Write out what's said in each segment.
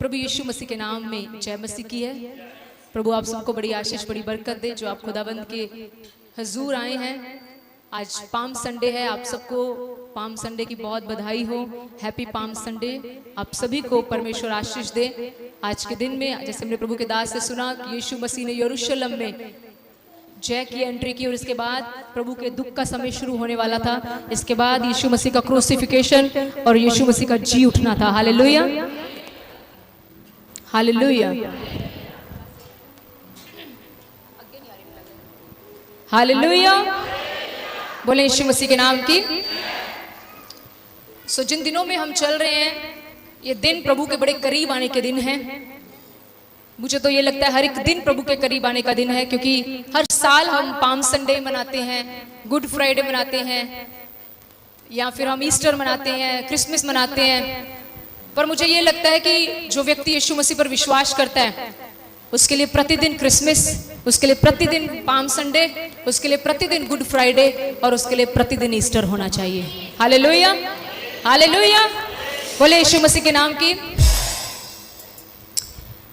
प्रभु यीशु मसीह के नाम में जय मसीह की है। प्रभु आप सबको बड़ी आशीष बड़ी बरकत दे जो आप खुदाबंद के हजूर आए हैं। आज पाम संडे है, आप सबको पाम संडे की बहुत बधाई हो। Happy palm Sunday. आप सभी को परमेश्वर आशीष दे। आज के दिन में जैसे हमने प्रभु के दास से सुना कि यीशु मसीह ने यरूशलेम में जय की एंट्री की और इसके बाद प्रभु के दुख का समय शुरू होने वाला था। इसके बाद यीशु मसीह का क्रूसिफिकेशन और यीशु मसीह का जी उठना था। Hallelujah hallelujah hallelujah. बोले यीशु मसीह के नाम की। जिन दिनों में हम चल रहे हैं ये दिन प्रभु के बड़े करीब आने के दिन हैं। मुझे तो ये लगता है हर एक दिन प्रभु के करीब आने का दिन है, क्योंकि हर साल हम पाम संडे मनाते हैं, गुड फ्राइडे मनाते हैं, या फिर हम ईस्टर मनाते हैं, क्रिसमस मनाते हैं। पर मुझे ये लगता है कि जो व्यक्ति यीशु मसीह पर विश्वास करता है उसके लिए प्रतिदिन क्रिसमस, उसके लिए प्रतिदिन पाम संडे, उसके लिए प्रतिदिन गुड फ्राइडे और उसके लिए प्रतिदिन ईस्टर होना चाहिए। Hallelujah hallelujah. बोले यीशु मसीह के नाम की।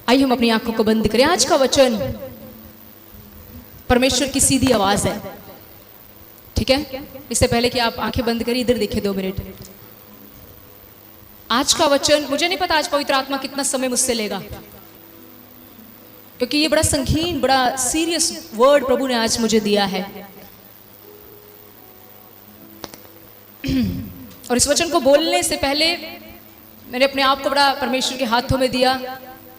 आइए हम अपनी आंखों को बंद करें। आज का वचन परमेश्वर की सीधी आवाज है, ठीक है। इससे पहले कि आप आंखें बंद करिए, इधर देखिए 2 मिनट। आज का वचन, मुझे नहीं पता आज पवित्र आत्मा कितना समय मुझसे लेगा, क्योंकि ये बड़ा संगीन बड़ा सीरियस वर्ड प्रभु ने आज मुझे दिया है। और इस वचन को बोलने से पहले मैंने अपने आप को बड़ा परमेश्वर के हाथों में दिया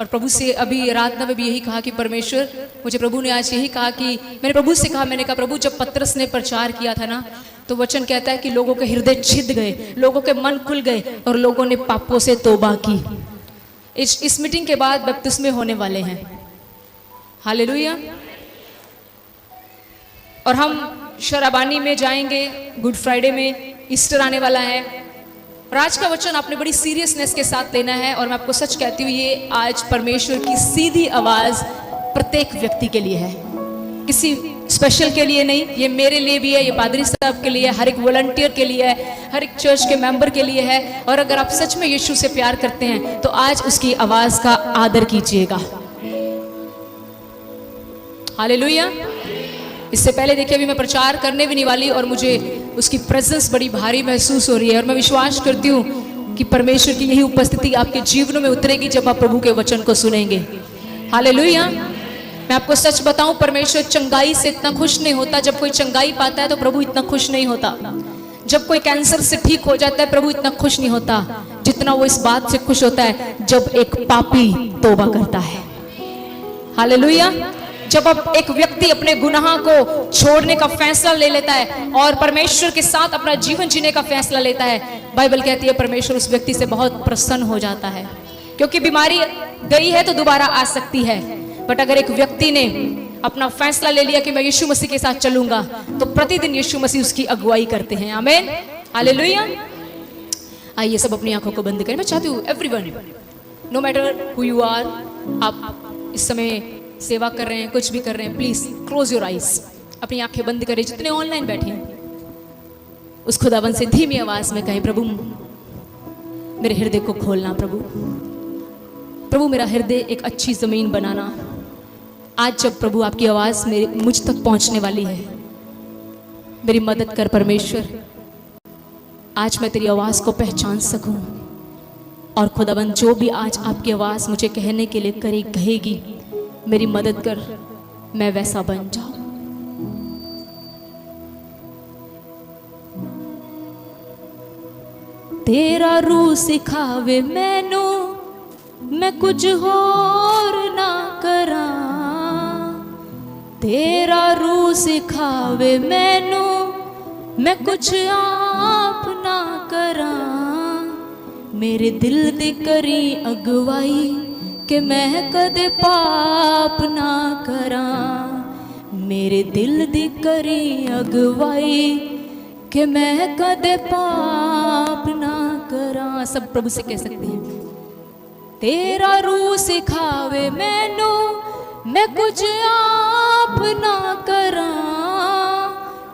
और प्रभु से अभी आराधना में भी यही कहा कि परमेश्वर, मुझे प्रभु ने आज यही कहा कि मैंने प्रभु से कहा, मैंने कहा प्रभु जब पतरस ने प्रचार किया था ना, तो वचन कहता है कि लोगों के हृदय छिद गए, लोगों के मन खुल गए और लोगों ने पापों से तौबा की। इस मीटिंग के बाद बपतिस्मे होने वाले हैं। हालेलुया। और हम शराबानी में जाएंगे, गुड फ्राइडे में, ईस्टर आने वाला है। और आज का वचन आपने बड़ी सीरियसनेस के साथ लेना है। और मैं आपको सच कहती हूँ ये आज परमेश्वर की सीधी आवाज प्रत्येक व्यक्ति के लिए है, किसी स्पेशल के लिए नहीं। ये मेरे लिए भी है, ये पादरी साहब के लिए है, हर एक वॉलंटियर के लिए है, हर एक चर्च के मेंबर के लिए है। और अगर आप सच में यीशु से प्यार करते हैं तो आज उसकी आवाज का आदर कीजिएगा। हालेलुया। इससे पहले देखिए अभी मैं प्रचार करने भी नहीं वाली और मुझे उसकी प्रेजेंस बड़ी भारी महसूस हो रही है। और मैं विश्वास करती हूँ कि परमेश्वर की यही उपस्थिति आपके जीवनों में उतरेगी जब आप प्रभु के वचन को सुनेंगे। हालेलुया। मैं आपको सच बताऊं, परमेश्वर चंगाई से इतना खुश नहीं होता। जब कोई चंगाई पाता है तो प्रभु इतना खुश नहीं होता। जब कोई कैंसर से ठीक हो जाता है प्रभु इतना खुश नहीं होता जितना वो इस बात से खुश होता है जब एक पापी तौबा करता है। हालेलुया। जब अब एक व्यक्ति अपने गुनाह को छोड़ने का फैसला ले लेता है और परमेश्वर के साथ अपना जीवन जीने का फैसला लेता है, बाइबल कहती है परमेश्वर उस व्यक्ति से बहुत प्रसन्न हो जाता है। क्योंकि बीमारी गई है तो दोबारा आ सकती है, बट अगर एक व्यक्ति ने अपना फैसला ले लिया कि मैं यीशु मसीह के साथ चलूंगा तो प्रतिदिन यीशु मसीह उसकी अगुवाई करते हैं। आमीन हालेलुया। आइए सब अपनी आंखों को बंद करें। मैं चाहती हूँ everyone, no matter who you are, आप इस समय सेवा कर रहे हैं, कुछ भी कर रहे हैं, प्लीज क्लोज योर आइज, अपनी आंखें बंद करें। जितने ऑनलाइन बैठे हैं उस खुदावन से धीमी आवाज में कहें, प्रभु मेरे हृदय को खोलना, प्रभु मेरा हृदय एक अच्छी जमीन बनाना। आज जब प्रभु आपकी आवाज मुझ तक पहुंचने वाली है, मेरी मदद कर परमेश्वर। आज मैं तेरी आवाज को पहचान सकूं और खुदावन जो भी आज आपकी आवाज मुझे कहने के लिए कहेगी, मेरी मदद कर, मैं वैसा बन जाऊं। तेरा रूह सिखावे मैनू, मैं कुछ होर ना करा। तेरा रूह सिखावे मैनू, मैं कुछ आप ना करा। मेरे दिल दी करी अगवाई कि मैं कदे पाप ना करा। मेरे दिल दी करी अगवाई कि मैं कदे पाप ना करा। सब प्रभु से कह सकते हैं। तेरा रूह सिखावे मैनू, मैं कुछ आप ना करा।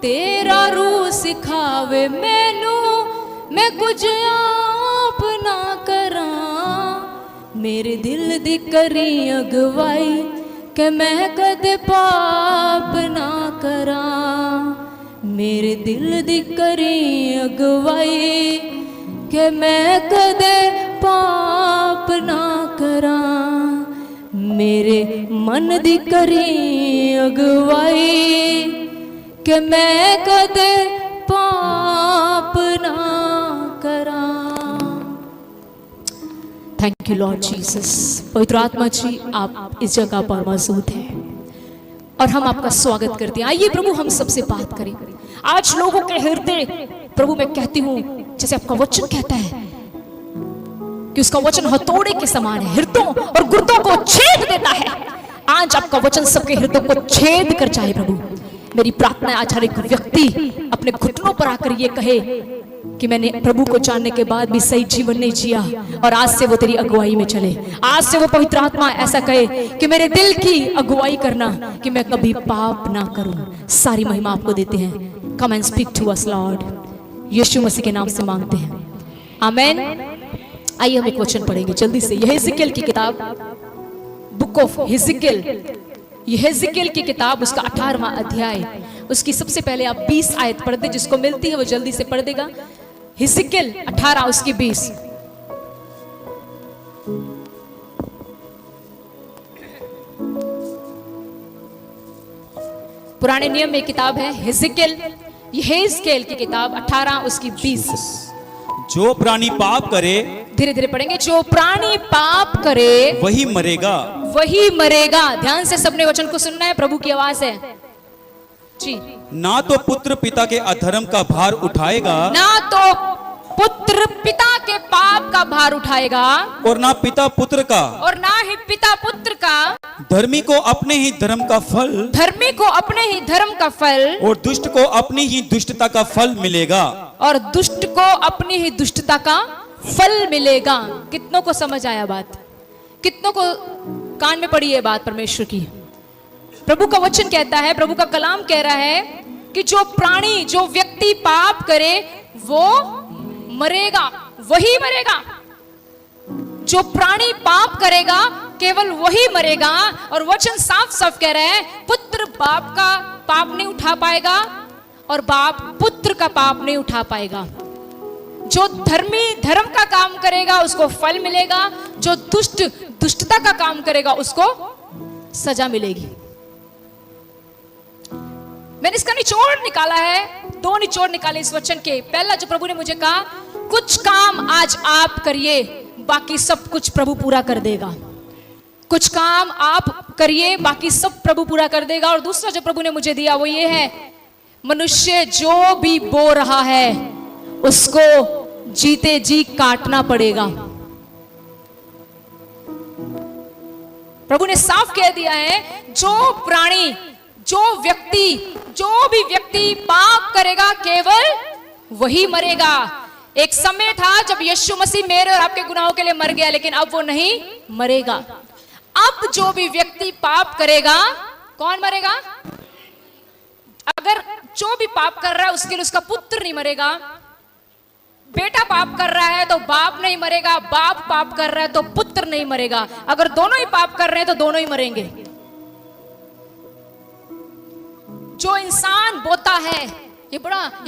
तेरा रूह सिखावे मैनू, मैं कुछ आप ना करा। मेरे दिल दी करी अगवाई कि मैं कदे पाप ना करा। मेरे दिल दी करी अगवाई कि मैं कदे पाप ना करा। मेरे मन दी करी अगवाई कि मैं कदे पाप ना करा। Thank you Lord Jesus. पवित्र आत्मा जी आप इस जगह पर मौजूद हैं और हम आपका स्वागत करते हैं। आइए प्रभु हम सबसे बात करें। आज लोगों के हृदय प्रभु मैं कहती हूँ जैसे आपका वचन कहता है कि उसका वचन हथौड़े के समान है, हृदयों और गुर्दों को छेद देता है। आज आपका वचन सबके हृदयों को छेद कर जाए प्रभु। मेरी प्रार्थना है आज हर एक व्यक्ति अपने घुटनों पर आकर ये कहे कि मैंने प्रभु को जानने के बाद भी सही जीवन नहीं जिया और आज से वो तेरी अगुवाई में चले। आज से वो पवित्र आत्मा ऐसा कहे कि मेरे दिल की अगुवाई करना कि मैं कभी पाप ना करूं। सारी महिमा आपको देते हैं। Come and speak to us lord. यीशु मसीह के नाम से मांगते हैं, आमेन। आइए हम एक वचन पढ़ेंगे जल्दी से। यह हिजकिय्याह की किताब, बुक ऑफ हिजकिय्याह, यह हिजकिय्याह की किताब उसका 18वां अध्याय, उसकी सबसे पहले आप 20 आयत पढ़ दे। जिसको मिलती है वो जल्दी से पढ़ देगा। हिजकिय्याह 18 उसकी 20। पुराने नियम में किताब है हिजकिय्याह की किताब 18 उसकी 20। जो प्राणी पाप करे, धीरे धीरे पढ़ेंगे, जो प्राणी पाप करे वही मरेगा, वही मरेगा। ध्यान से सबने वचन को सुनना है, प्रभु की आवाज है जी। ना तो पुत्र पिता के अधर्म का भार उठाएगा, ना तो पुत्र पिता के पाप का भार उठाएगा, और ना पिता पुत्र का, और ना ही पिता पुत्र का। धर्मी को अपने ही धर्म का फल, धर्मी को अपने ही धर्म का फल, और दुष्ट को अपनी ही दुष्टता का फल मिलेगा। और दुष्ट को अपनी ही दुष्टता का फल मिलेगा। कितनों को समझ आया बात? कितनों को कान में पड़ी है बात परमेश्वर की? प्रभु का वचन कहता है, प्रभु का कलाम कह रहा है कि जो प्राणी, जो व्यक्ति पाप करे वो मरेगा, वही मरेगा। जो प्राणी पाप करेगा केवल वही मरेगा। और वचन साफ साफ कह रहा है, पुत्र बाप का पाप नहीं उठा पाएगा और बाप पुत्र का पाप नहीं उठा पाएगा। जो धर्मी धर्म का काम करेगा उसको फल मिलेगा, जो दुष्ट दुष्टता का काम करेगा उसको सजा मिलेगी। मैंने इसका निचोड़ निकाला है, 2 निचोड़ निकाले इस वचन के। पहला जो प्रभु ने मुझे कहा, कुछ काम आज आप करिए, बाकी सब कुछ प्रभु पूरा कर देगा। कुछ काम आप करिए, बाकी सब प्रभु पूरा कर देगा। और दूसरा जो प्रभु ने मुझे दिया वो ये है, मनुष्य जो भी बो रहा है उसको जीते जी काटना पड़ेगा। प्रभु ने साफ कह दिया है, जो प्राणी, जो भी व्यक्ति पाप करेगा केवल वही मरेगा। एक समय था जब यीशु मसीह मेरे और आपके गुनाहों के लिए मर गया, लेकिन अब वो नहीं मरेगा। अब जो भी व्यक्ति पाप करेगा, कौन मरेगा? अगर जो भी पाप कर रहा है उसके लिए उसका पुत्र नहीं मरेगा। बेटा पाप कर रहा है तो बाप नहीं मरेगा, बाप पाप कर रहा है तो पुत्र नहीं मरेगा। अगर दोनों ही पाप कर रहे हैं तो दोनों ही मरेंगे। जो इंसान बोता है, ये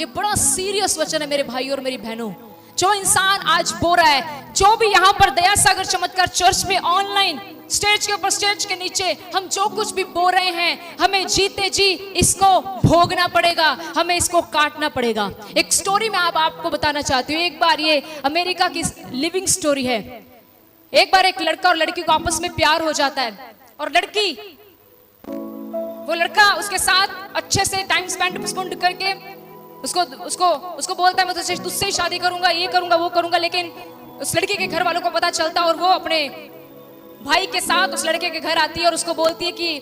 बड़ा सीरियस वचन है मेरे भाई और मेरी बहनों। जो इंसान आज बो रहा है, जो भी यहाँ पर दया सागर चमत्कार चर्च में ऑनलाइन, स्टेज के ऊपर, स्टेज के नीचे, हम जो कुछ भी बो रहे हैं, हमें जीते जी इसको भोगना पड़ेगा, हमें इसको काटना पड़ेगा। एक स्टोरी मैं आपको बताना चाहती हूँ। एक बार, ये अमेरिका की लिविंग स्टोरी है। एक बार एक लड़का और लड़की को आपस में प्यार हो जाता है, और वो लड़का उसके साथ अच्छे से टाइम स्पेंड करके उसको बोलता है, मैं तुझसे ही शादी करूंगा, ये करूंगा, वो करूंगा। लेकिन उस लड़की के घर वालों को पता चलता और वो अपने भाई के साथ उस लड़के के घर आती है और उसको बोलती है कि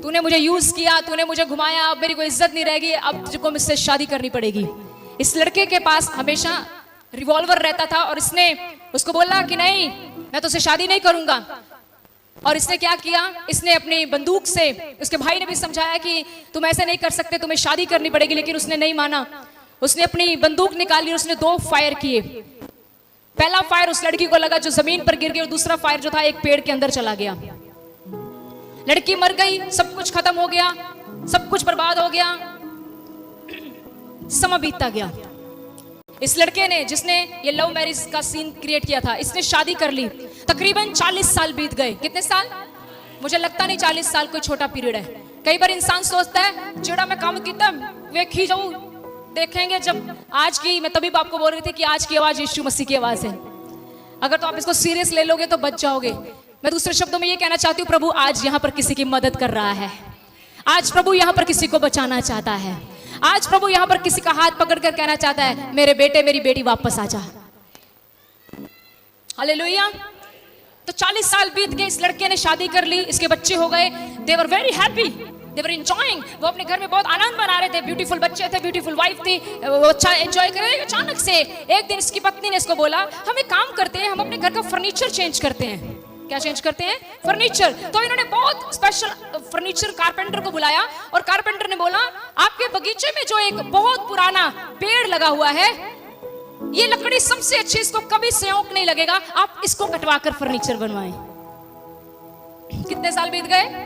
तूने मुझे यूज किया, तूने मुझे घुमाया, अब मेरी कोई इज्जत नहीं रहेगी, अब तुझको मुझसे शादी करनी पड़ेगी। इस लड़के के पास हमेशा रिवॉल्वर रहता था और इसने उसको बोला कि नहीं, मैं तुझसे शादी नहीं करूंगा। और इसने क्या किया, इसने अपनी बंदूक से, उसके भाई ने भी समझाया कि तुम ऐसे नहीं कर सकते, तुम्हें शादी करनी पड़ेगी, लेकिन उसने नहीं माना। उसने अपनी बंदूक निकाली और उसने 2 फायर किए। पहला फायर उस लड़की को लगा जो जमीन पर गिर गई, और दूसरा फायर जो था एक पेड़ के अंदर चला गया। लड़की मर गई, सब कुछ खत्म हो गया, सब कुछ बर्बाद हो गया, समय बीतता गया। इस लड़के ने, जिसने ये लव मैरिज का सीन क्रिएट किया था, इसने शादी कर ली। तकरीबन 40 साल बीत गए। कितने साल? मुझे लगता नहीं 40 साल कोई छोटा पीरियड है। कई बार इंसान सोचता है जेड़ा मैं काम किया वेखी जाऊं, देखेंगे जब। आज की, मैं तभी आपको बोल रही थी कि आज की आवाज यीशु मसीह की आवाज है। अगर तो आप इसको सीरियस ले लोगे तो बच जाओगे। मैं दूसरे शब्दों में ये कहना चाहती हूँ, प्रभु आज यहाँ पर किसी की मदद कर रहा है। आज प्रभु यहाँ पर किसी को बचाना चाहता है। आज प्रभु यहाँ पर किसी का हाथ पकड़कर कहना चाहता है, मेरे बेटे मेरी बेटी वापस आ जा। हालेलुया। तो 40 साल बीत गए, इस लड़के ने शादी कर ली, इसके बच्चे हो गए। They were very happy, they were enjoying. वो अपने घर में बहुत आनंद मना रहे थे, ब्यूटीफुल बच्चे थे, ब्यूटीफुल वाइफ थी, वो अच्छा एंजॉय कर रहे थे। अचानक से एक दिन इसकी पत्नी ने इसको बोला, हम एक काम करते हैं, हम अपने घर का फर्नीचर चेंज करते हैं। क्या चेंज करते हैं? फर्नीचर। तो इन्होंने बहुत स्पेशल फर्नीचर कारपेंटर को बुलाया, और कारपेंटर ने बोला, आपके बगीचे में जो एक बहुत पुराना पेड़ लगा हुआ है, ये लकड़ी सबसे अच्छी, इसको कभी स्योंक नहीं लगेगा, आप इसको कटवाकर फर्नीचर बनवाएं। कितने साल बीत गए?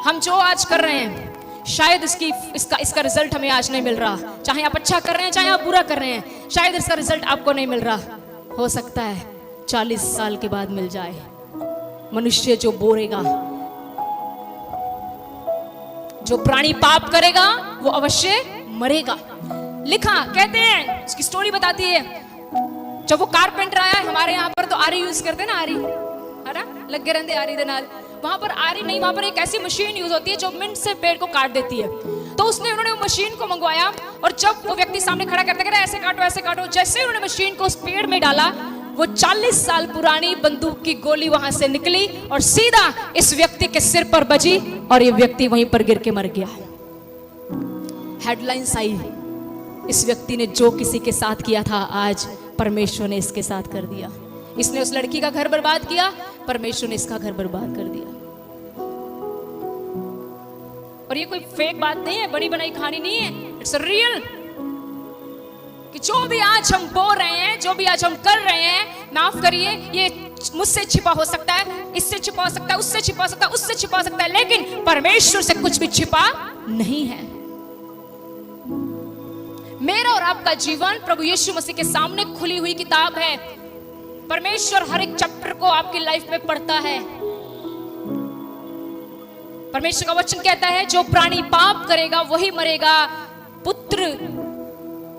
हम जो आज कर रहे हैं, शायद इसका रिजल्ट हमें आज नहीं मिल रहा। चाहे आप अच्छा कर रहे हैं, चाहे आप बुरा कर रहे हैं, शायद इसका रिजल्ट आपको नहीं मिल रहा। हो सकता है 40 साल के बाद मिल जाए। मनुष्य जो बोरेगा, जो प्राणी पाप करेगा, वो अवश्य मरेगा। लिखा, कहते हैं, उसकी स्टोरी बताती है, जब वो कारपेंटर आया, हमारे यहाँ पर तो आरी यूज करते हैं ना, आरी है ना, लगे रहते आरी दे नाल। वहां पर आरी नहीं, वहां पर एक ऐसी मशीन यूज होती है जो मिनट से पेड़ को काट देती है। तो उन्होंने वो मशीन को मंगवाया, और जब वो व्यक्ति सामने खड़ा करता है, ऐसे काटो ऐसे काटो, जैसे उन्होंने मशीन को उस पेड़ में डाला, वो 40 साल पुरानी बंदूक की गोली वहां से निकली और सीधा इस व्यक्ति के सिर पर बजी, और ये व्यक्ति वहीं पर गिर के मर गया। हेडलाइंस आई, इस व्यक्ति ने जो किसी के साथ किया था, आज परमेश्वर ने इसके साथ कर दिया। इसने उस लड़की का घर बर्बाद किया, परमेश्वर ने इसका घर बर्बाद कर दिया। और ये कोई फेक बात नहीं है, बड़ी बनाई कहानी नहीं है, इट्स रियल। कि जो भी आज हम बोल रहे हैं, जो भी आज हम कर रहे हैं, माफ करिए, ये मुझसे छिपा हो सकता है, इससे छिपा हो सकता है, उससे छिपा हो सकता है, उससे छिपा हो सकता है, लेकिन परमेश्वर से कुछ भी छिपा नहीं है। मेरा और आपका जीवन प्रभु यीशु मसीह के सामने खुली हुई किताब है। परमेश्वर हर एक चैप्टर को आपकी लाइफ में पढ़ता है। परमेश्वर का वचन कहता है, जो प्राणी पाप करेगा वही मरेगा। पुत्र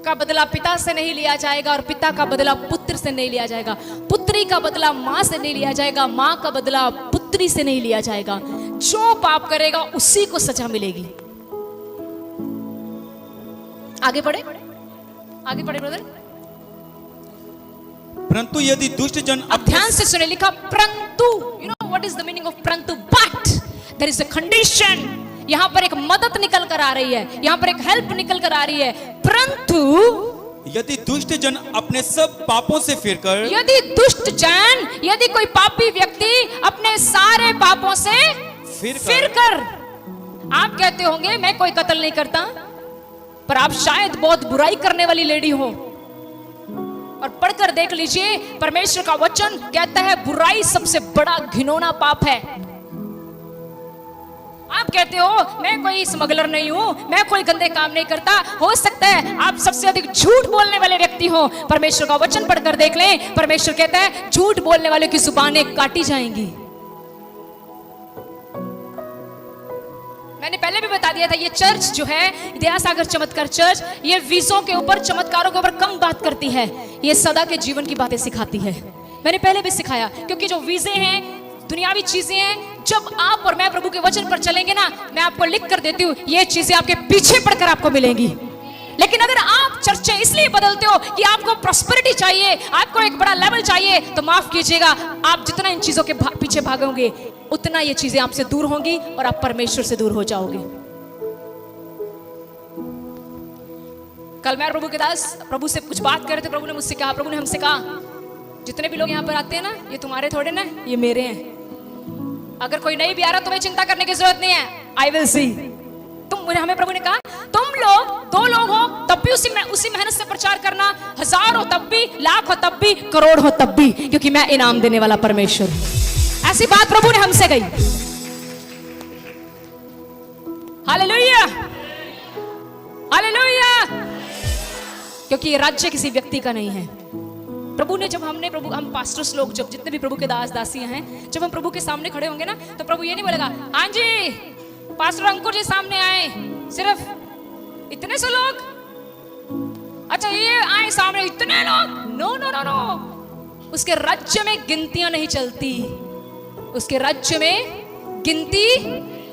का बदला पिता से नहीं लिया जाएगा, और पिता का बदला पुत्र से नहीं लिया जाएगा। पुत्री का बदला मां से नहीं लिया जाएगा, मां का बदला पुत्री से नहीं लिया जाएगा। जो पाप करेगा उसी को सजा मिलेगी। आगे पढ़े, आगे पढ़े ब्रदर। परंतु यदि दुष्ट जन अब ध्यान से सुने, लिखा परंतु। You know what is the meaning of परंतु? But there is a condition. यहां पर एक मदद निकल कर आ रही है, यहां पर एक हेल्प निकल कर आ रही है। परंतु यदि दुष्ट जन अपने सब पापों से फिरकर, यदि दुष्ट जन, यदि कोई पापी व्यक्ति अपने सारे पापों से फिरकर, आप कहते होंगे मैं कोई कत्ल नहीं करता, पर आप शायद बहुत बुराई करने वाली लेडी हो। और पढ़कर देख लीजिए, परमेश्वर का वचन कहता है बुराई सबसे बड़ा घिनौना पाप है। आप कहते हो मैं कोई स्मगलर नहीं हूं, मैं कोई गंदे काम नहीं करता। हो सकता है आप सबसे अधिक झूठ बोलने वाले व्यक्ति हो। परमेश्वर का वचन पढ़कर देख लें, परमेश्वर कहता है झूठ बोलने वालों की जुबानें काटी जाएंगी। मैंने पहले भी बता दिया था, ये चर्च जो है, दया सागर चमत्कार चर्च, ये वीजों के ऊपर, चमत्कारों के ऊपर कम बात करती है, ये सदा के जीवन की बातें सिखाती है। मैंने पहले भी सिखाया, क्योंकि जो वीजे हैं, दुनियावी चीजें हैं, जब आप और मैं प्रभु के वचन पर चलेंगे ना, मैं आपको लिख कर देती हूँ, ये चीजें आपके पीछे पड़कर आपको मिलेंगी। लेकिन अगर आप चर्चा इसलिए बदलते हो कि आपको प्रॉस्पेरिटी चाहिए, आपको एक बड़ा लेवल चाहिए, तो माफ कीजिएगा, आप जितना इन चीजों के पीछे भागोगे, उतना ये चीजें आपसे दूर होंगी और आप परमेश्वर से दूर हो जाओगे। कल मैं प्रभु के दास प्रभु से कुछ बात कर रहे थे, प्रभु ने मुझसे कहा, प्रभु ने हमसे कहा, जितने भी लोग यहाँ पर आते हैं ना, ये तुम्हारे थोड़े ना, ये मेरे हैं। अगर कोई नहीं भी आ रहा, तुम्हें चिंता करने की जरूरत नहीं है। आई विल सी, तुम हमें प्रभु ने कहा तुम लोग 2 लोग हो तब भी उसी मेहनत से प्रचार करना, 1000 हो तब भी, लाख हो तब भी, करोड़ हो तब भी, क्योंकि मैं इनाम देने वाला परमेश्वर। ऐसी बात प्रभु ने हमसे कही। Hallelujah, hallelujah. क्योंकि ये राज्य किसी व्यक्ति का नहीं है। प्रभु ने हम पास्टर्स लोग, जब जितने भी प्रभु के दास दासियां हैं, जब हम प्रभु के सामने खड़े होंगे ना, तो प्रभु ये नहीं बोलेगा हाँ जी पास्टर अंकुर जी सामने आए, सिर्फ इतने से लोग, अच्छा ये आए सामने इतने लोग। नो नो नो नो, उसके राज्य में गिनतियां नहीं चलती। उसके राज्य में गिनती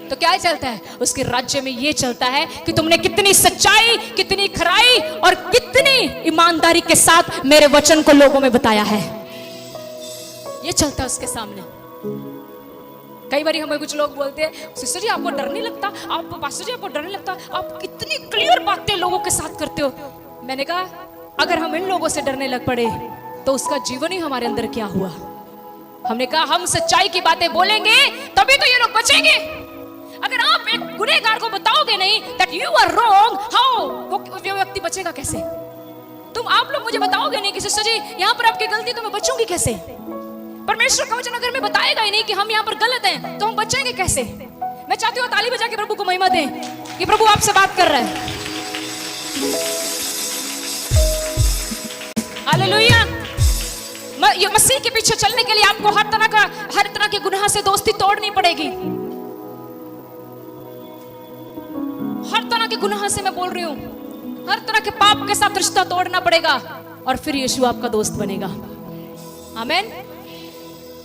तो क्या चलता है? उसके राज्य में ये चलता है कि तुमने कितनी सच्चाई, कितनी खराई और कितनी ईमानदारी के साथ मेरे वचन को लोगों में बताया है। ये चलता है उसके सामने। कई बार हमें कुछ लोग बोलते हैं सिस्टर जी आपको डर नहीं लगता, आप पास्टर जी आपको डर नहीं लगता, आप इतनी क्लियर बातें लोगों के साथ करते हो। मैंने कहा अगर हम इन लोगों से डरने लग पड़े तो उसका जीवन ही हमारे अंदर क्या हुआ। हमने कहा हम सच्चाई की बातें बोलेंगे तभी तो ये लोग बचेंगे। अगर आप एक गुनहगार को बताओगे नहीं that you are wrong, how वो व्यक्ति बचेगा कैसे? आप लोग मुझे बताओगे नहीं कि सिस्टर जी यहाँ पर आपकी गलती, तो मैं बचूंगी कैसे? परमेश्वर का वचन अगर मैं बताएगा ही नहीं कि हम यहाँ पर गलत हैं, तो हम बचेंगे कैसे? मैं चाहती हूँ ताली बजा के प्रभु को महिमा दें कि प्रभु आपसे बात कर रहा है। हालेलुया। मसीह के पीछे चलने के लिए आपको हर तरह के गुनाह से दोस्ती तोड़नी पड़ेगी। हर तरह के गुनाह से मैं बोल रही हूं, हर तरह के पाप के साथ रिश्ता तोड़ना पड़ेगा और फिर यीशु आपका दोस्त बनेगा। आमीन।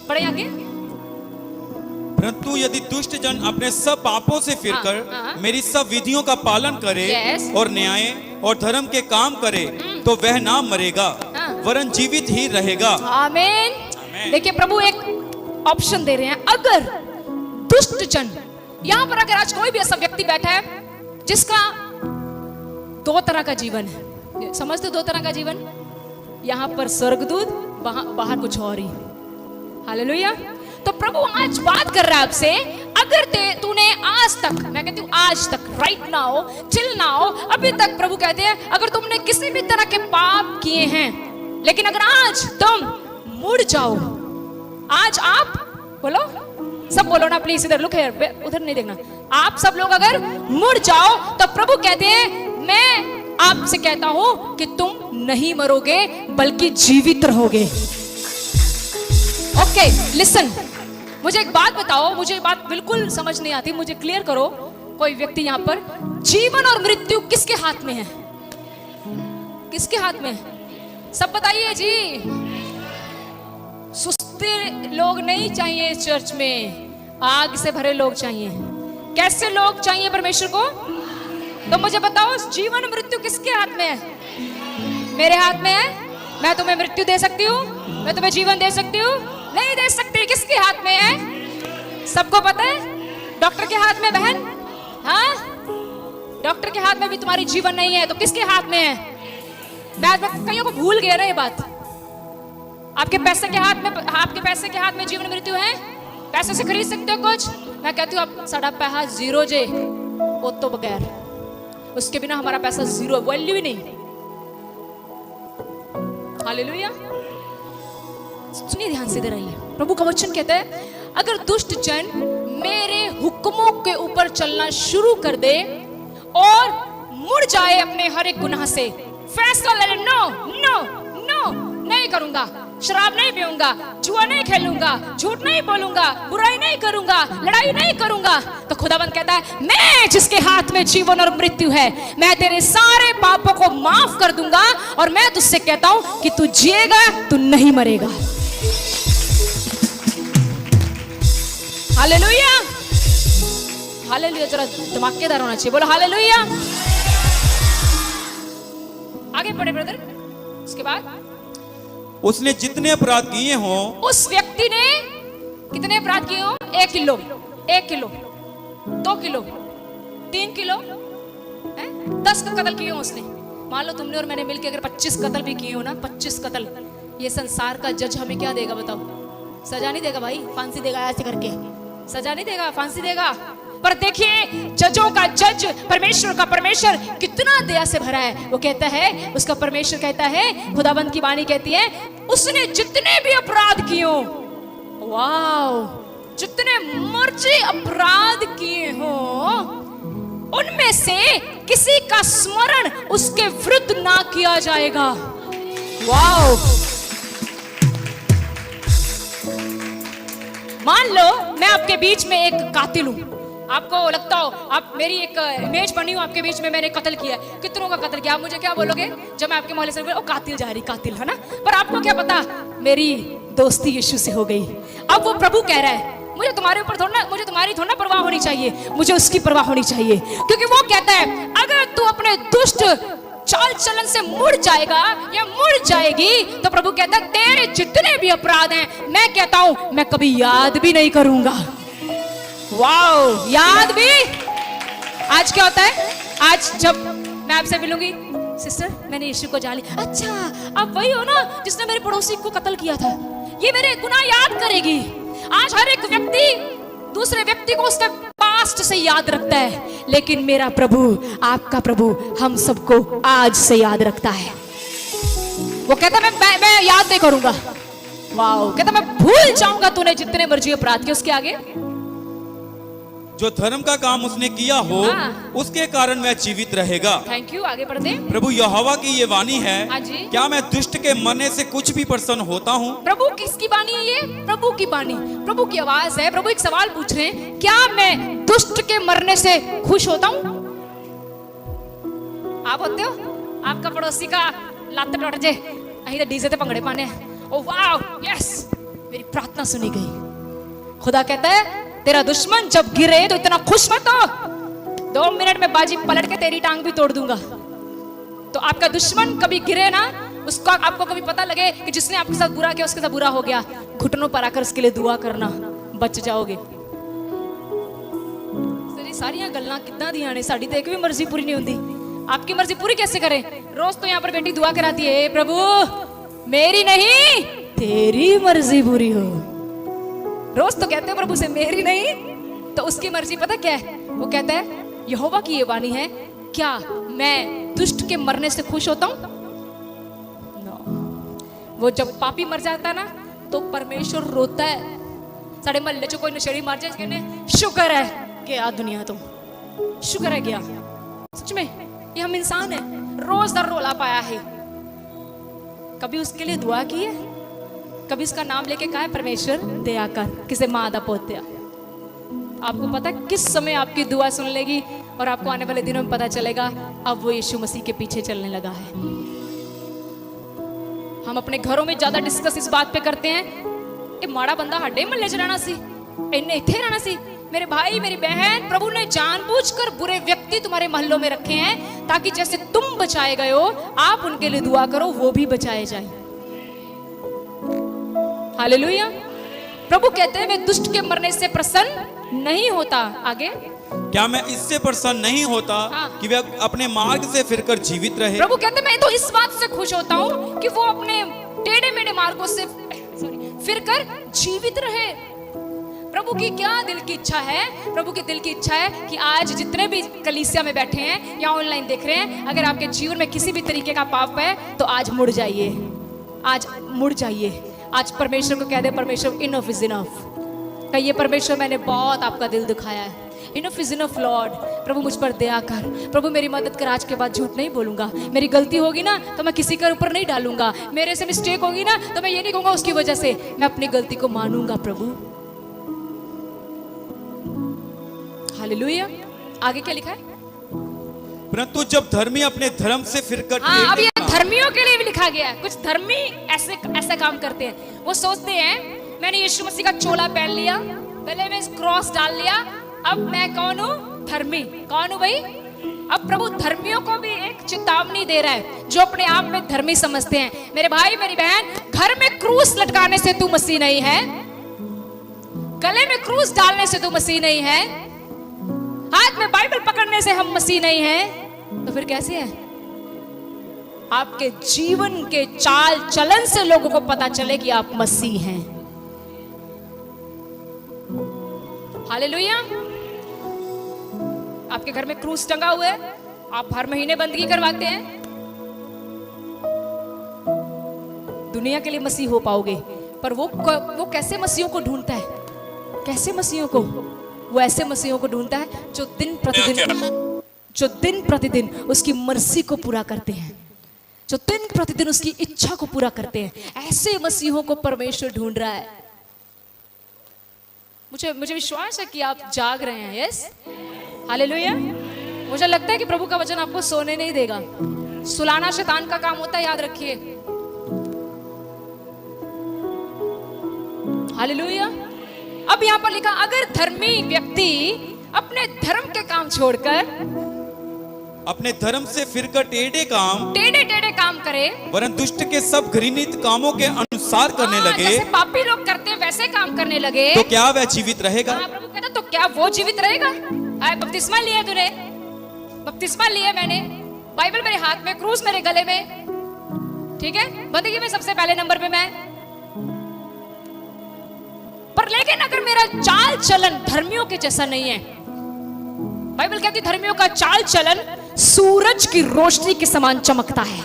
पढ़े आगे। परंतु यदि दुष्ट जन अपने सब पापों से फिरकर मेरी सब विधियों का पालन करे और न्याय और धर्म के काम करे तो वह ना मरेगा वरन जीवित ही रहेगा। आमीन। देखिए प्रभु एक ऑप्शन दे रहे हैं। अगर दुष्ट जन, यहां पर अगर आज कोई भी ऐसा व्यक्ति बैठा है जिसका 2 तरह का जीवन है, समझते हो 2 तरह का जीवन, यहां पर स्वर्गदूत, बाहर कुछ और ही। हालेलुया। तो प्रभु आज बात कर रहा है आपसे। अगर तूने आज तक, मैं कहती हूँ आज तक, राइट नाउ, चिल नाउ, अभी तक प्रभु कहते हैं अगर तुमने किसी भी तरह के पाप किए हैं, लेकिन अगर आज तुम मुड़ जाओ, आज आप बोलो, सब बोलो ना प्लीज, इधर लुक हियर, उधर नहीं देखना। आप सब लोग अगर मुड़ जाओ तो प्रभु कहते हैं मैं आपसे कहता हूं कि तुम नहीं मरोगे बल्कि जीवित रहोगे। ओके लिसन, मुझे एक बात बताओ, मुझे बात बिल्कुल समझ नहीं आती, मुझे क्लियर करो। कोई व्यक्ति यहां पर, जीवन और मृत्यु किसके हाथ में है? किसके हाथ में है? सब बताइए जी। सुस्ती लोग नहीं चाहिए इस चर्च में, आग से भरे लोग चाहिए। कैसे लोग चाहिए परमेश्वर को? तो मुझे बताओ जीवन मृत्यु किसके हाथ में है? मेरे हाथ में है। मैं तुम्हें मृत्यु दे सकती हूँ, मैं तुम्हें जीवन दे सकती हूँ? नहीं दे सकती। किसके हाथ में है? सबको पता है डॉक्टर के हाथ में बहन। हाँ, डॉक्टर के हाथ में भी तुम्हारी जीवन नहीं है, तो किसके हाथ में है? मैं कईयों को भूल गया ना ये बात। आपके पैसे के हाथ में जीवन मृत्यु है। पैसे से खरीद सकते हो कुछ। मैं कहती हूँ अब साड़ा पैसा 0 जे वो तो बगैर उसके बिना हमारा पैसा 0, वैल्यू ही नहीं। हालेलुया। सुनिए ध्यान से, इधर आइए। प्रभु का वचन कहता है अगर दुष्ट जन मेरे हुक्मों के ऊपर चलना शुरू कर दे और मुड़ जाए अपने हर एक गुनाह से, फैसला ले ले, नो नो नो, नहीं करूंगा, शराब नहीं पीऊंगा, जुआ नहीं खेलूंगा, झूठ नहीं बोलूंगा, बुराई नहीं करूंगा, लड़ाई नहीं करूंगा, तो खुदावंद कहता है मैं जिसके हाथ में जीवन और मृत्यु है, मैं तेरे सारे पापों को माफ कर दूंगा और मैं तुझसे कहता हूं कि तू जिएगा, तू नहीं मरेगा। हालेलुया। हालेलुया। जरा धमाकेदार होना चाहिए, बोलो हालेलुया। आगे पढ़े ब्रदर। उसके बाद उसने जितने अपराध किए हों, उस व्यक्ति ने कितने अपराध किए हों? 1 किलो, 1 किलो, 2 किलो, 3 किलो, 10 कत्ल किए हों उसने। मान लो तुमने और मैंने मिलकर अगर 25 कत्ल भी किए हो ना, 25 कत्ल, ये संसार का जज हमें क्या देगा बताओ? सजा नहीं देगा भाई, फांसी देगा। ऐसे करके सजा नहीं देगा, फांसी देगा। पर देखिए जजों का जज परमेश्वर का परमेश्वर कितना दया से भरा है। वो कहता है, उसका परमेश्वर कहता है, खुदाबंद की वाणी कहती है, उसने जितने भी अपराध किए हो, वाओ, जितने मर्जी अपराध किए हो, उनमें से किसी का स्मरण उसके विरुद्ध ना किया जाएगा। वाओ, मान लो मैं आपके बीच में एक कातिल हूं, आपको लगता हो आप मेरी एक इमेज बनी हो आपके बीच में, मैंने कत्ल किया, कितनों का कत्ल किया, आप मुझे क्या बोलोगे जब मैं आपके मोहल्ले से ओ कातिल जा रही, कातिल है ना। पर आपको क्या पता मेरी दोस्ती यीशु से हो गई। अब वो प्रभु कह रहा है, मुझे तुम्हारे ऊपर थोड़ा, मुझे तुम्हारी थोड़ा परवाह होनी चाहिए, मुझे उसकी परवाह होनी चाहिए, क्योंकि वो कहता है अगर तू अपने दुष्ट चाल चलन से मुड़ जाएगा या मुड़ जाएगी तो प्रभु कहता है तेरे जितने भी अपराध हैं मैं कहता हूं मैं कभी याद भी नहीं करूंगा। वाओ, याद भी। आज क्या होता है, आज जब मैं आपसे मिलूंगी, सिस्टर मैंने यीशु को जान लिया, अच्छा आप वही हो ना जिसने मेरे पड़ोसी को कत्ल किया था, ये मेरे गुनाह याद करेगी। आज हर एक व्यक्ति दूसरे व्यक्ति को उसके पास्ट से याद रखता है, लेकिन मेरा प्रभु, आपका प्रभु हम सबको आज से याद रखता है। वो कहता मैं याद नहीं करूंगा। वाओ, कहता मैं भूल जाऊंगा तूने जितने मर्जी अपराध किए। उसके आगे, जो धर्म का काम उसने किया हो उसके कारण वह जीवित रहेगा। थैंक यू, आगे बढ़ते। प्रभु यहोवा की ये वाणी है, क्या मैं दुष्ट के मरने से कुछ भी प्रसन्न होता हूँ। प्रभु किसकी वाणी है ये? प्रभु की वाणी, प्रभु की आवाज है। प्रभु एक सवाल पूछ रहे हैं, क्या मैं दुष्ट के मरने से खुश होता हूँ? आप होते हो? आपका पड़ोसी का लात टूट जाए, अही तो डीजे ते पंगड़े पाने। ओ वाओ, यस, मेरी प्रार्थना सुनी गई। खुदा कहता है तेरा दुश्मन जब गिरे तो इतना खुश मत हो, 2 मिनट में बाजी पलट के तेरी टांग भी तोड़ दूंगा। तो आपका दुश्मन कभी गिरे ना, उसका आपको कभी पता लगे कि जिसने आपके साथ बुरा किया उसके साथ बुरा हो गया, घुटनों पर आकर उसके लिए दुआ करना, बच जाओगे। सारियां गल्लां कितना दियां ने, साड़ी तो एक भी मर्जी पूरी नहीं होती। आपकी मर्जी पूरी कैसे करें? रोज तो यहाँ पर बेटी दुआ कराती है, प्रभु मेरी नहीं तेरी मर्जी पूरी हो। रोज तो कहते हो प्रभु से मेरी नहीं, तो उसकी मर्जी पता क्या है? वो कहता है यहोवा की ये वाणी है, क्या मैं दुष्ट के मरने से खुश होता हूं? वो जब पापी मर जाता ना तो परमेश्वर रोता है। साढ़े महल्ले चो कोई नशेड़ी मर जाए, कहने शुक्र है गया दुनिया, तो शुक्र है गया। सच में ये हम इंसान है, रोज दर रोला पाया है। कभी उसके लिए दुआ की है? कभी उसका नाम लेके कहा है परमेश्वर दया कर, किसे मादा पोत्या? आपको पता है किस समय आपकी दुआ सुन लेगी और आपको आने वाले दिनों में पता चलेगा अब वो यीशु मसीह के पीछे चलने लगा है। हम अपने घरों में ज्यादा डिस्कस इस बात पे करते हैं, ये माड़ा बंदा हड्डे मल्ले च रहना सी, इन्हें इत्थे रहना सी। मेरे भाई मेरी बहन, प्रभु ने जानबूझकर बुरे व्यक्ति तुम्हारे महलों में रखे हैं ताकि जैसे तुम बचाए गए हो, आप उनके लिए दुआ करो, वो भी बचाए जाए। हालेलुया। प्रभु कहते हैं मैं दुष्ट के मरने से प्रसन्न नहीं होता। आगे, क्या मैं इससे प्रसन्न नहीं होता कि वह अपने मार्ग से फिरकर जीवित रहे? प्रभु कहते हैं मैं तो इस बात से खुश होता हूँ कि वो अपने टेढ़े मेढ़े मार्गों से फिरकर जीवित रहे। प्रभु की क्या दिल की इच्छा है? प्रभु की दिल की इच्छा है कि आज जितने भी कलीसिया में बैठे हैं या ऑनलाइन देख रहे हैं, अगर आपके जीवन में किसी भी तरीके का पाप है तो आज मुड़ जाइए, आज मुड़ जाइए। आज परमेश्वर को कह दे, परमेश्वर इनफ इज इनफ। कहिए परमेश्वर मैंने बहुत आपका दिल दुखाया है, इनफ इज इनफ लॉर्ड। प्रभु मुझ पर दया कर, प्रभु मेरी मदद कर। आज के बाद झूठ नहीं बोलूंगा, मेरी गलती होगी ना तो मैं किसी के ऊपर नहीं डालूंगा, मेरे से मिस्टेक होगी ना तो मैं ये नहीं कहूंगा उसकी वजह से, मैं अपनी गलती को मानूंगा। प्रभु हालेलुया। आगे क्या लिखा है? परंतु जब धर्मी अपने धर्म से फिरकर, अब ये धर्मियों के लिए भी लिखा गया है। कुछ धर्मी ऐसे काम करते हैं, वो सोचते हैं मैंने यीशु मसीह का चोला पहन लिया, गले में क्रॉस डाल लिया, अब मैं कौन हूँ? धर्मी। कौन हूँ भाई? अब प्रभु धर्मियों को भी एक चेतावनी दे रहा है, जो अपने आप में धर्मी समझते हैं। मेरे भाई मेरी बहन, घर में क्रूस लटकाने से तू मसीह नहीं है, गले में क्रूस डालने से तू मसीह नहीं है, हाथ में बाइबल पकड़ने से हम मसीह नहीं हैं, तो फिर कैसे है? आपके जीवन के चाल चलन से लोगों को पता चले कि आप मसीह हैं। हालेलुया। आपके घर में क्रूस टंगा हुआ है, आप हर महीने बंदगी करवाते हैं, दुनिया के लिए मसीह हो पाओगे। पर वो कैसे मसीहों को ढूंढता है? कैसे मसीहों को? वो ऐसे मसीहों को ढूंढता है जो दिन प्रतिदिन उसकी मर्जी को पूरा करते हैं, जो दिन प्रतिदिन उसकी इच्छा को पूरा करते हैं। ऐसे मसीहों को परमेश्वर ढूंढ रहा है। मुझे विश्वास है कि आप जाग रहे हैं। Yes, hallelujah. मुझे लगता है कि प्रभु का वचन आपको सोने नहीं देगा। सुलाना शैतान का काम होता है, याद रखिए। हालेलुया। अब यहां पर लिखा, अगर धर्मी व्यक्ति अपने धर्म के काम छोड़कर, अपने धर्म से फिरकर टेढ़े काम करे, वरन दुष्ट के सब घृणित कामों के अनुसार करने लगे, जैसे पापी लोग करते हैं वैसे काम करने लगे, तो क्या वह जीवित रहेगा? प्रभु कहता, तो क्या वो जीवित रहेगा? बपतिस्मा लिया तूने, बपतिस्मा लिया मैंने, बाइबल मेरे हाथ में, क्रूस मेरे गले में, ठीक है, बंदगी में सबसे पहले नंबर पे मैं। पर लेकिन अगर मेरा चाल चलन धर्मियों के जैसा नहीं है, बाइबल कहती धर्मियों का चाल चलन सूरज की रोशनी के समान चमकता है।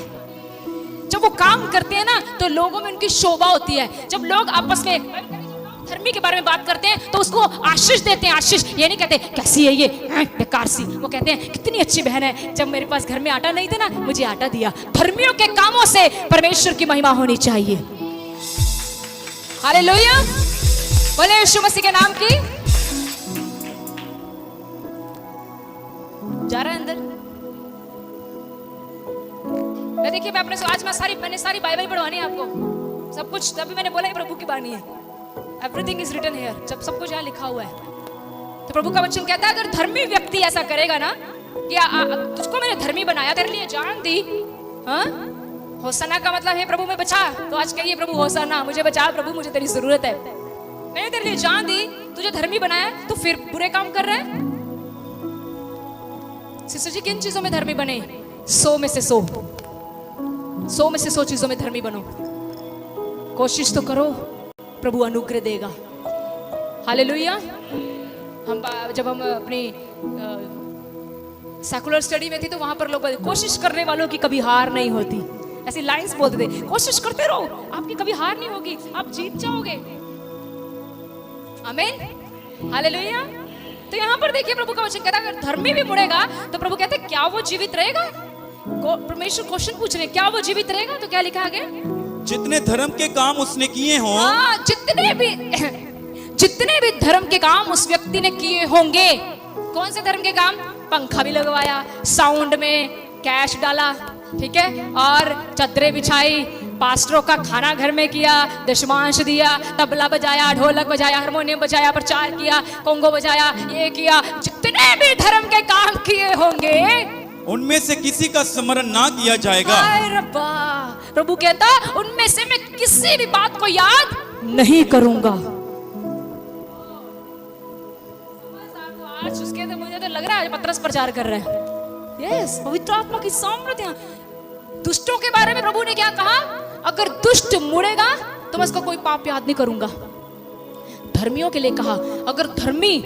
जब वो काम करते हैं ना तो लोगों में उनकी शोभा होती है। जब लोग आपस में धर्मी के बारे में बात करते हैं तो उसको आशीष देते हैं। आशीष ये नहीं कहते कैसी है ये बेकार सी, वो कहते हैं कितनी अच्छी बहन है, जब मेरे पास घर में आटा नहीं था ना मुझे आटा दिया। धर्मियों के कामों से परमेश्वर की महिमा होनी चाहिए। हालेलुया, बोले यीशु मसीह के नाम की। जा रहा है अंदर। देखिए मैं अपने आज मैंने सारी बाइबल पढ़वानी है आपको, सब कुछ। तभी मैंने बोला प्रभु की बानी है, एवरीथिंग इज रिटन हियर, जब सब कुछ यहाँ लिखा हुआ है। तो प्रभु का वचन कहता है अगर धर्मी व्यक्ति ऐसा करेगा ना कि तुझको मैंने धर्मी बनाया, तेरे लिए जान दी, हाँ, होसना का मतलब है प्रभु में बचा। तो आज कहिए प्रभु होसना, मुझे बचा प्रभु, मुझे तेरी जरूरत है, मैंने तेरे लिए जान दी, तुझे धर्मी बनाया, तो फिर बुरे काम कर रहे हैं। सिस्टर जी किन चीजों में धर्मी बने? 100 में से 100 चीजों में धर्मी बनो। कोशिश तो करो, प्रभु अनुग्रह देगा। हालेलुया। जब हम अपनी सेकुलर स्टडी में थी तो वहां पर लोग कोशिश करने वालों की कभी हार नहीं होती, ऐसी लाइंस बोलते थे। कोशिश करते रहो, आपकी कभी हार नहीं होगी, आप जीत जाओगे। आमीन, हालेलुया। तो यहाँ पर देखिए प्रभु का वचन कहता है अगर धर्मी भी मुड़ेगा तो प्रभु कहते हैं क्या वो जीवित रहेगा? परमेश्वर क्वेश्चन पूछ रहे, क्या वो जीवित रहेगा? तो क्या लिखा है आगे? जितने धर्म के काम उसने किए हों, जितने भी धर्म के काम उस व्यक्ति ने किए होंगे। कौन से धर्म के काम? पंखा भी लगवाया, साउंड में कैश डाला, ठीक है, और चादरें बिछाई, पास्टरों का खाना घर में किया, दशमांश दिया, तबला बजाया, ढोलक बजाया, हारमोनियम बजाया, प्रचार किया, कोंगो बजाया, ये किया। जितने भी धर्म के काम किए होंगे उनमें से किसी का स्मरण ना किया जाएगा। प्रभु कहता उनमें से मैं किसी भी बात को याद नहीं करूंगा। आज उसके तो मुझे तो लग रहा है पतरस प्रचार कर रहे हैं। यस, पवित्र आत्मा की सामर्थ्य। दुष्टों के बारे में प्रभु ने क्या कहा? अगर दुष्ट मुड़ेगा तो मैं उसका कोई पाप याद नहीं करूंगा। धर्मियों के लिए कहा अगर धर्मी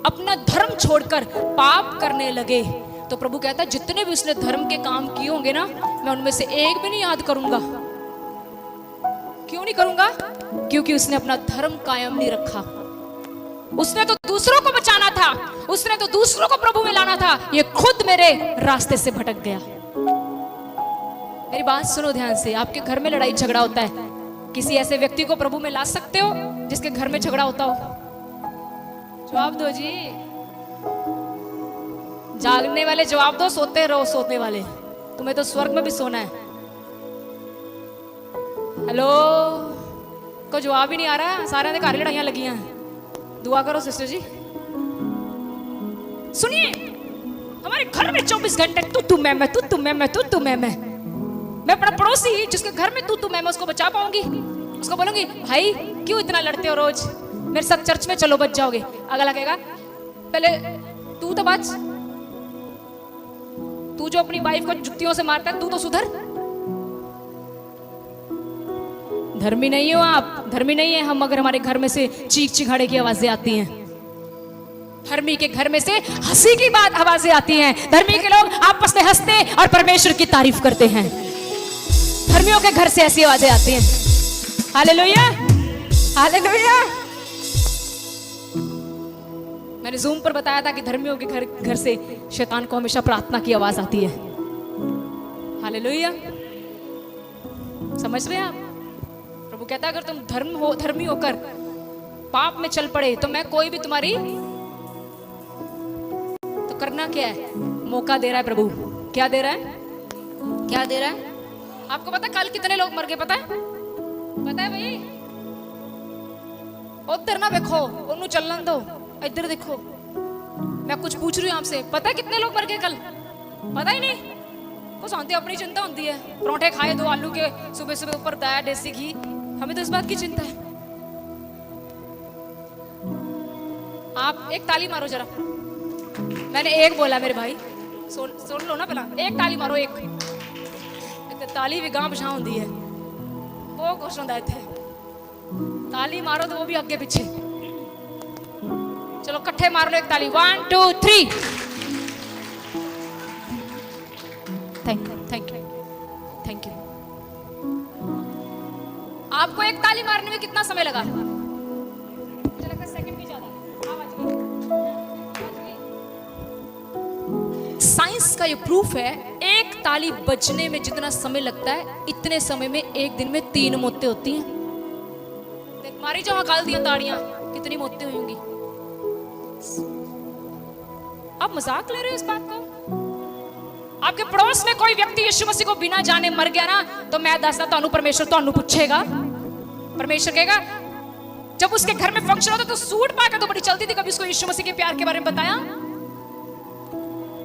अपना धर्म छोड़कर पाप करने लगे तो प्रभु कहता है जितने भी उसने धर्म के काम किए होंगे ना, मैं उनमें से एक भी नहीं याद करूंगा। क्यों नहीं करूंगा? क्योंकि उसने अपना धर्म कायम नहीं रखा। उसने तो दूसरों को बचाना था, उसने तो दूसरों को प्रभु में लाना था, ये खुद मेरे रास्ते से भटक गया। मेरी बात सुनो ध्यान से। आपके घर में लड़ाई झगड़ा होता है, किसी ऐसे व्यक्ति को प्रभु में ला सकते हो जिसके घर में झगड़ा होता हो? जवाब दो जी, जागने वाले जवाब दो, सोते रहो सोने वाले, तुम्हें तो स्वर्ग में भी सोना है। हेलो, को जवाब ही नहीं आ रहा। सारे घर लड़ाइयां लगी हैं। दुआ करो सिस्टर जी। सुनिए, हमारे घर में 24 घंटे तू मैं तू मैं अपना पड़ोसी जिसके घर में तू मैं उसको बचा पाऊंगी? उसको बोलूंगी भाई क्यों इतना लड़ते हो रोज, मेरे साथ चर्च में चलो बच जाओगे। अगला कहेगा पहले तू तो बच, तू जो अपनी वाइफ को जुत्तियों से मारता है तू तो सुधर। धर्मी नहीं हो आप, धर्मी नहीं है हम अगर हमारे घर में से चीख चिखाड़े की आवाजें आती हैं। धर्मी के घर में से हंसी की बात आवाजें आती हैं। धर्मी के लोग आपस में हंसते और परमेश्वर की तारीफ करते हैं। धर्मियों के घर से ऐसी आवाजें आती हैं। Hallelujah, hallelujah. मैंने जूम पर बताया था कि धर्मियों के घर से शैतान को हमेशा प्रार्थना की आवाज आती है। हालेलुया, समझ रहे हैं आप? प्रभु कहता है अगर तुम धर्मी होकर पाप में चल पड़े तो मैं कोई भी तुम्हारी, तो करना क्या है? मौका दे रहा है प्रभु। क्या दे रहा है? क्या दे रहा है? आपको पता है कल कितने लोग मर गए? पता है? पता है भाई? उधर ना देखो, उन्हें चलन दो, इधर देखो। मैं कुछ पूछ रही हूँ आपसे, पता है कितने लोग मर गए कल? पता ही नहीं। कुछ आंटी अपनी चिंता होती है, परोठे खाए 2 आलू के सुबह सुबह, ऊपर दाया देसी घी। हमें तो इस बात की चिंता है। आप एक ताली मारो जरा। मैंने एक बोला मेरे भाई, सुन लो ना पहला। एक ताली मारो, एक ताली भी गांव बछा होती है, वो खुश होता है। ताली मारो तो वो भी आगे पीछे। चलो कट्ठे मार लो एक ताली। 1 2 3। Thank you, thank you, thank you. आपको एक ताली मारने में कितना समय लगा? मुझे लगता है सेकंड भी ज्यादा। साइंस का ये प्रूफ है, एक ताली बजने में जितना समय लगता है इतने समय में एक दिन में 3 मौतें होती हैं। मारी जो हकाल दिया ताड़ियां, कितनी मौतें होंगी? आप मजाक ले रहे हो इस बात को? आपके पड़ोस में कोई व्यक्ति यीशु मसीह को बिना जाने मर गया ना, तो मैं दसदा तानू परमेश्वर तानू पूछेगा। परमेश्वर कहेगा, जब उसके घर में फंक्शन होता तो सूट पाकर तो बड़ी चलती थी, कभी उसको यीशु मसीह के प्यार के बारे में बताया?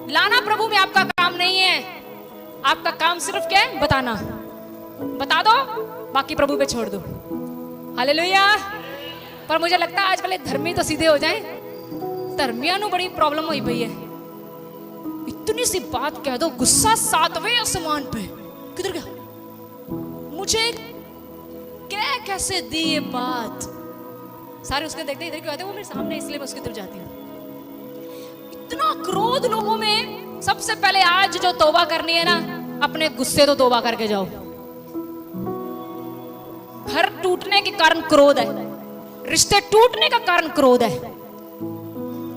लाना प्रभु में आपका काम नहीं है। आपका काम सिर्फ क्या है? बताना। बता दो, बाकी प्रभु पे छोड़ दो। हालेलुया। पर मुझे लगता है आजकल धर्मी तो सीधे हो जाएं। धर्मियों को बड़ी प्रॉब्लम हुई पई है। इतनी सी बात कह दो, गुस्सा 7वें आसमान पे। किधर गया? मुझे क्या कैसे दी ये बात? सारे उसके देखते इधर क्यों आते? वो मेरे सामने, इसलिए मैं उसकी तरफ जाती हूँ। इतना क्रोध लोगों में। सबसे पहले आज जो तौबा करनी है ना, अपने गुस्से तो तौबा करके जाओ। घर टूटने के कारण क्रोध है, रिश्ते टूटने का कारण क्रोध है।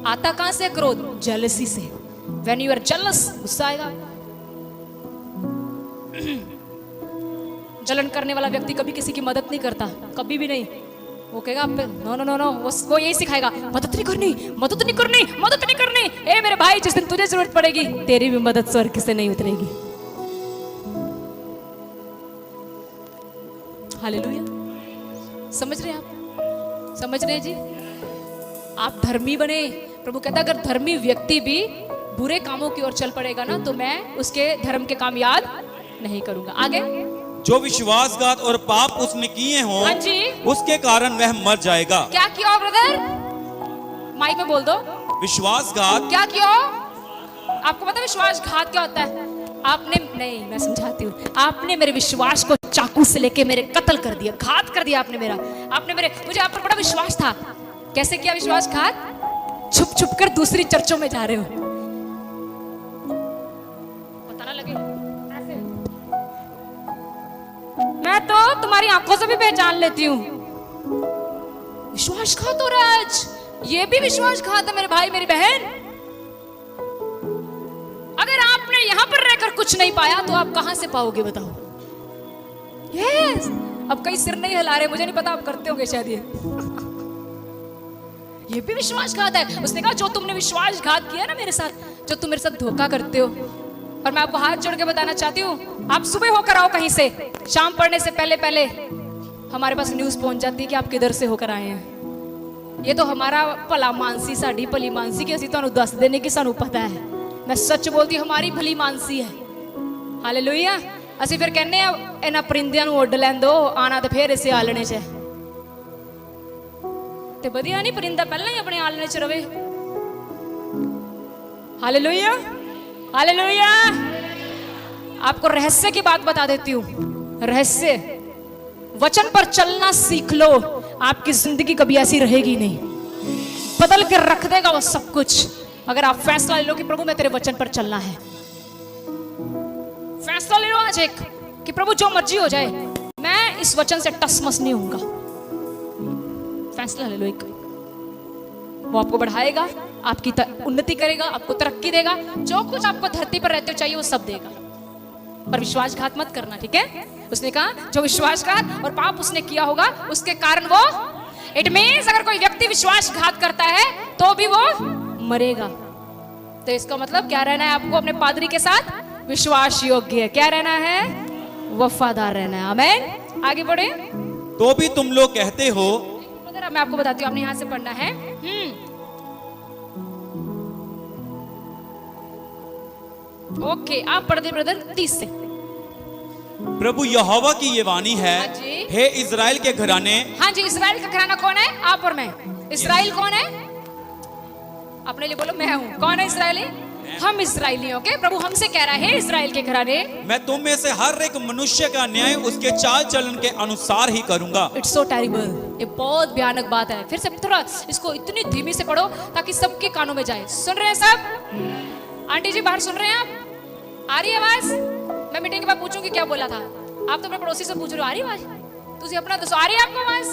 आता कहां से क्रोध? जेलसी से। When you are jealous, गुस्सा आएगा। जलन करने वाला व्यक्ति कभी किसी की मदद नहीं करता, कभी भी नहीं। वो कहेगा आप पे नो नो नो नो, वो यही सिखाएगा, मदद नहीं करनी, मदद नहीं करनी, मदद नहीं करनी। ए मेरे भाई, जिस दिन तुझे जरूरत पड़ेगी तेरी भी मदद स्वर्ग से नहीं उतरेगी। हालेलुया। समझ रहे हैं आप? समझ रहे हैं जी? आप धर्मी बने। प्रभु कहता अगर धर्मी व्यक्ति भी बुरे कामों की ओर चल पड़ेगा ना, तो मैं उसके धर्म के काम याद नहीं करूंगा। आगे, जो विश्वासघात और पाप उसने किए हों, हाँ जी, उसके कारण वह मर जाएगा। क्या किया ब्रदर? माइक में बोल दो। विश्वासघात क्या किया? आपको पता है विश्वासघात क्या होता है? आपने, नहीं मैं समझाती हूँ, आपने मेरे विश्वास को चाकू से लेके मेरे कत्ल कर दिया, घात कर दिया आपने मेरा। आपने मुझे आप पर बड़ा विश्वास था। कैसे किया विश्वासघात? छुप छुप कर दूसरी चर्चों में जा रहे हो, पता ना लगे। ऐसे मैं तो तुम्हारी आंखों से भी पहचान लेती हूँ। विश्वासघात हो रहा है आज। ये भी विश्वासघात है मेरे भाई मेरी बहन। अगर आपने यहां पर रहकर कुछ नहीं पाया तो आप कहां से पाओगे बताओ? यस। अब कई सिर नहीं हिला रहे, मुझे नहीं पता आप करते होंगे शायद। ये भी विश्वासघात है। उसने कहा जो तुमने विश्वासघात किया ना मेरे साथ, जो तुम मेरे साथ धोखा करते हो, और मैं आपको हाथ जोड़ के बताना चाहती हूँ, आप सुबह होकर आओ कहीं से, शाम पड़ने से पहले पहले हमारे पास न्यूज पहुंच जाती है कि आप किधर से होकर आए हैं। ये तो हमारा भला मानसी, साड़ी भली मानसी कि असीं तुहानूं दस देने की सानूं पता है। मैं सच बोलती, हमारी भली मानसी है। हालेलुया। ਅਸੀਂ ਫਿਰ ਕਹਿੰਨੇ ਆ ਇਹਨਾਂ ਪਰਿੰਦਿਆਂ ਨੂੰ ਉੱਡ ਲੈਣ ਦੋ, ਆਣਾ ਤੇ ਫਿਰ ਇਸੇ ਆਲਣੇ 'ਚ ਤੇ ਵਧੀਆ ਨਹੀਂ, ਪਰਿੰਦਾ ਪਹਿਲਾਂ ਹੀ ਆਪਣੇ ਆਲਣੇ 'ਚ ਰਵੇ। Hallelujah, hallelujah. आपको रहस्य की बात बता देती हूँ। रहस्य, वचन पर चलना सीख लो, आपकी जिंदगी कभी ऐसी रहेगी नहीं। बदल के रख देगा वो सब कुछ, अगर आप फैसला ले लो कि प्रभु मैं तेरे वचन पर चलना है। फैसला ले लो आज एक कि प्रभु जो मर्जी हो जाए मैं इस वचन से टसमस नहीं होऊंगा। फैसला ले लो एक, वो आपको बढ़ाएगा, आपकी उन्नति करेगा, आपको तरक्की देगा, जो कुछ आपको धरती पर रहते हो चाहिए वो सब देगा। पर विश्वासघात मत करना, ठीक है? उसने कहा जो विश्वासघात और पाप उसने किया होगा उसके कारण वो, इट मींस अगर कोई व्यक्ति विश्वासघात करता है तो भी वो मरेगा। तो इसका मतलब क्या रहना है आपको अपने पादरी के साथ? विश्वास योग्य। क्या रहना है? वफादार रहना है। आमीन। आगे बढ़े। तो भी तुम लोग कहते हो, मैं आपको बताती हूँ, आपने यहां से पढ़ना है। ओके, आप पढ़ दे ब्रदर 30 से। प्रभु यहोवा की ये वाणी है, हाँ जी। हे इज़राइल के घराने। हाँ जी, इज़राइल का घराना कौन है? आप और मैं। इज़राइल कौन है? अपने लिए बोलो, मैं हूँ। कौन है इज़राइली? हम इज़राइली। ओके, प्रभु हमसे कह रहा है इज़राइल के घराने, मैं तुम में से हर एक मनुष्य का न्याय उसके चाल चलन के अनुसार ही करूंगा। इट्स सो टेरिबल, ये बहुत भयानक बात है। फिर से थोड़ा इसको इतनी धीमी से पढ़ो ताकि सबके कानों में जाए। सुन रहे हैं सब? आंटी जी बाहर सुन रहे हैं आप? आ रही है आवाज? मैं मीटिंग के बाद पूछूंगी क्या बोला था। आप तो अपने पड़ोसी से पूछ रहे हो आ रही आवाज? तुझे अपना दसो, आ रही है आपको आवाज?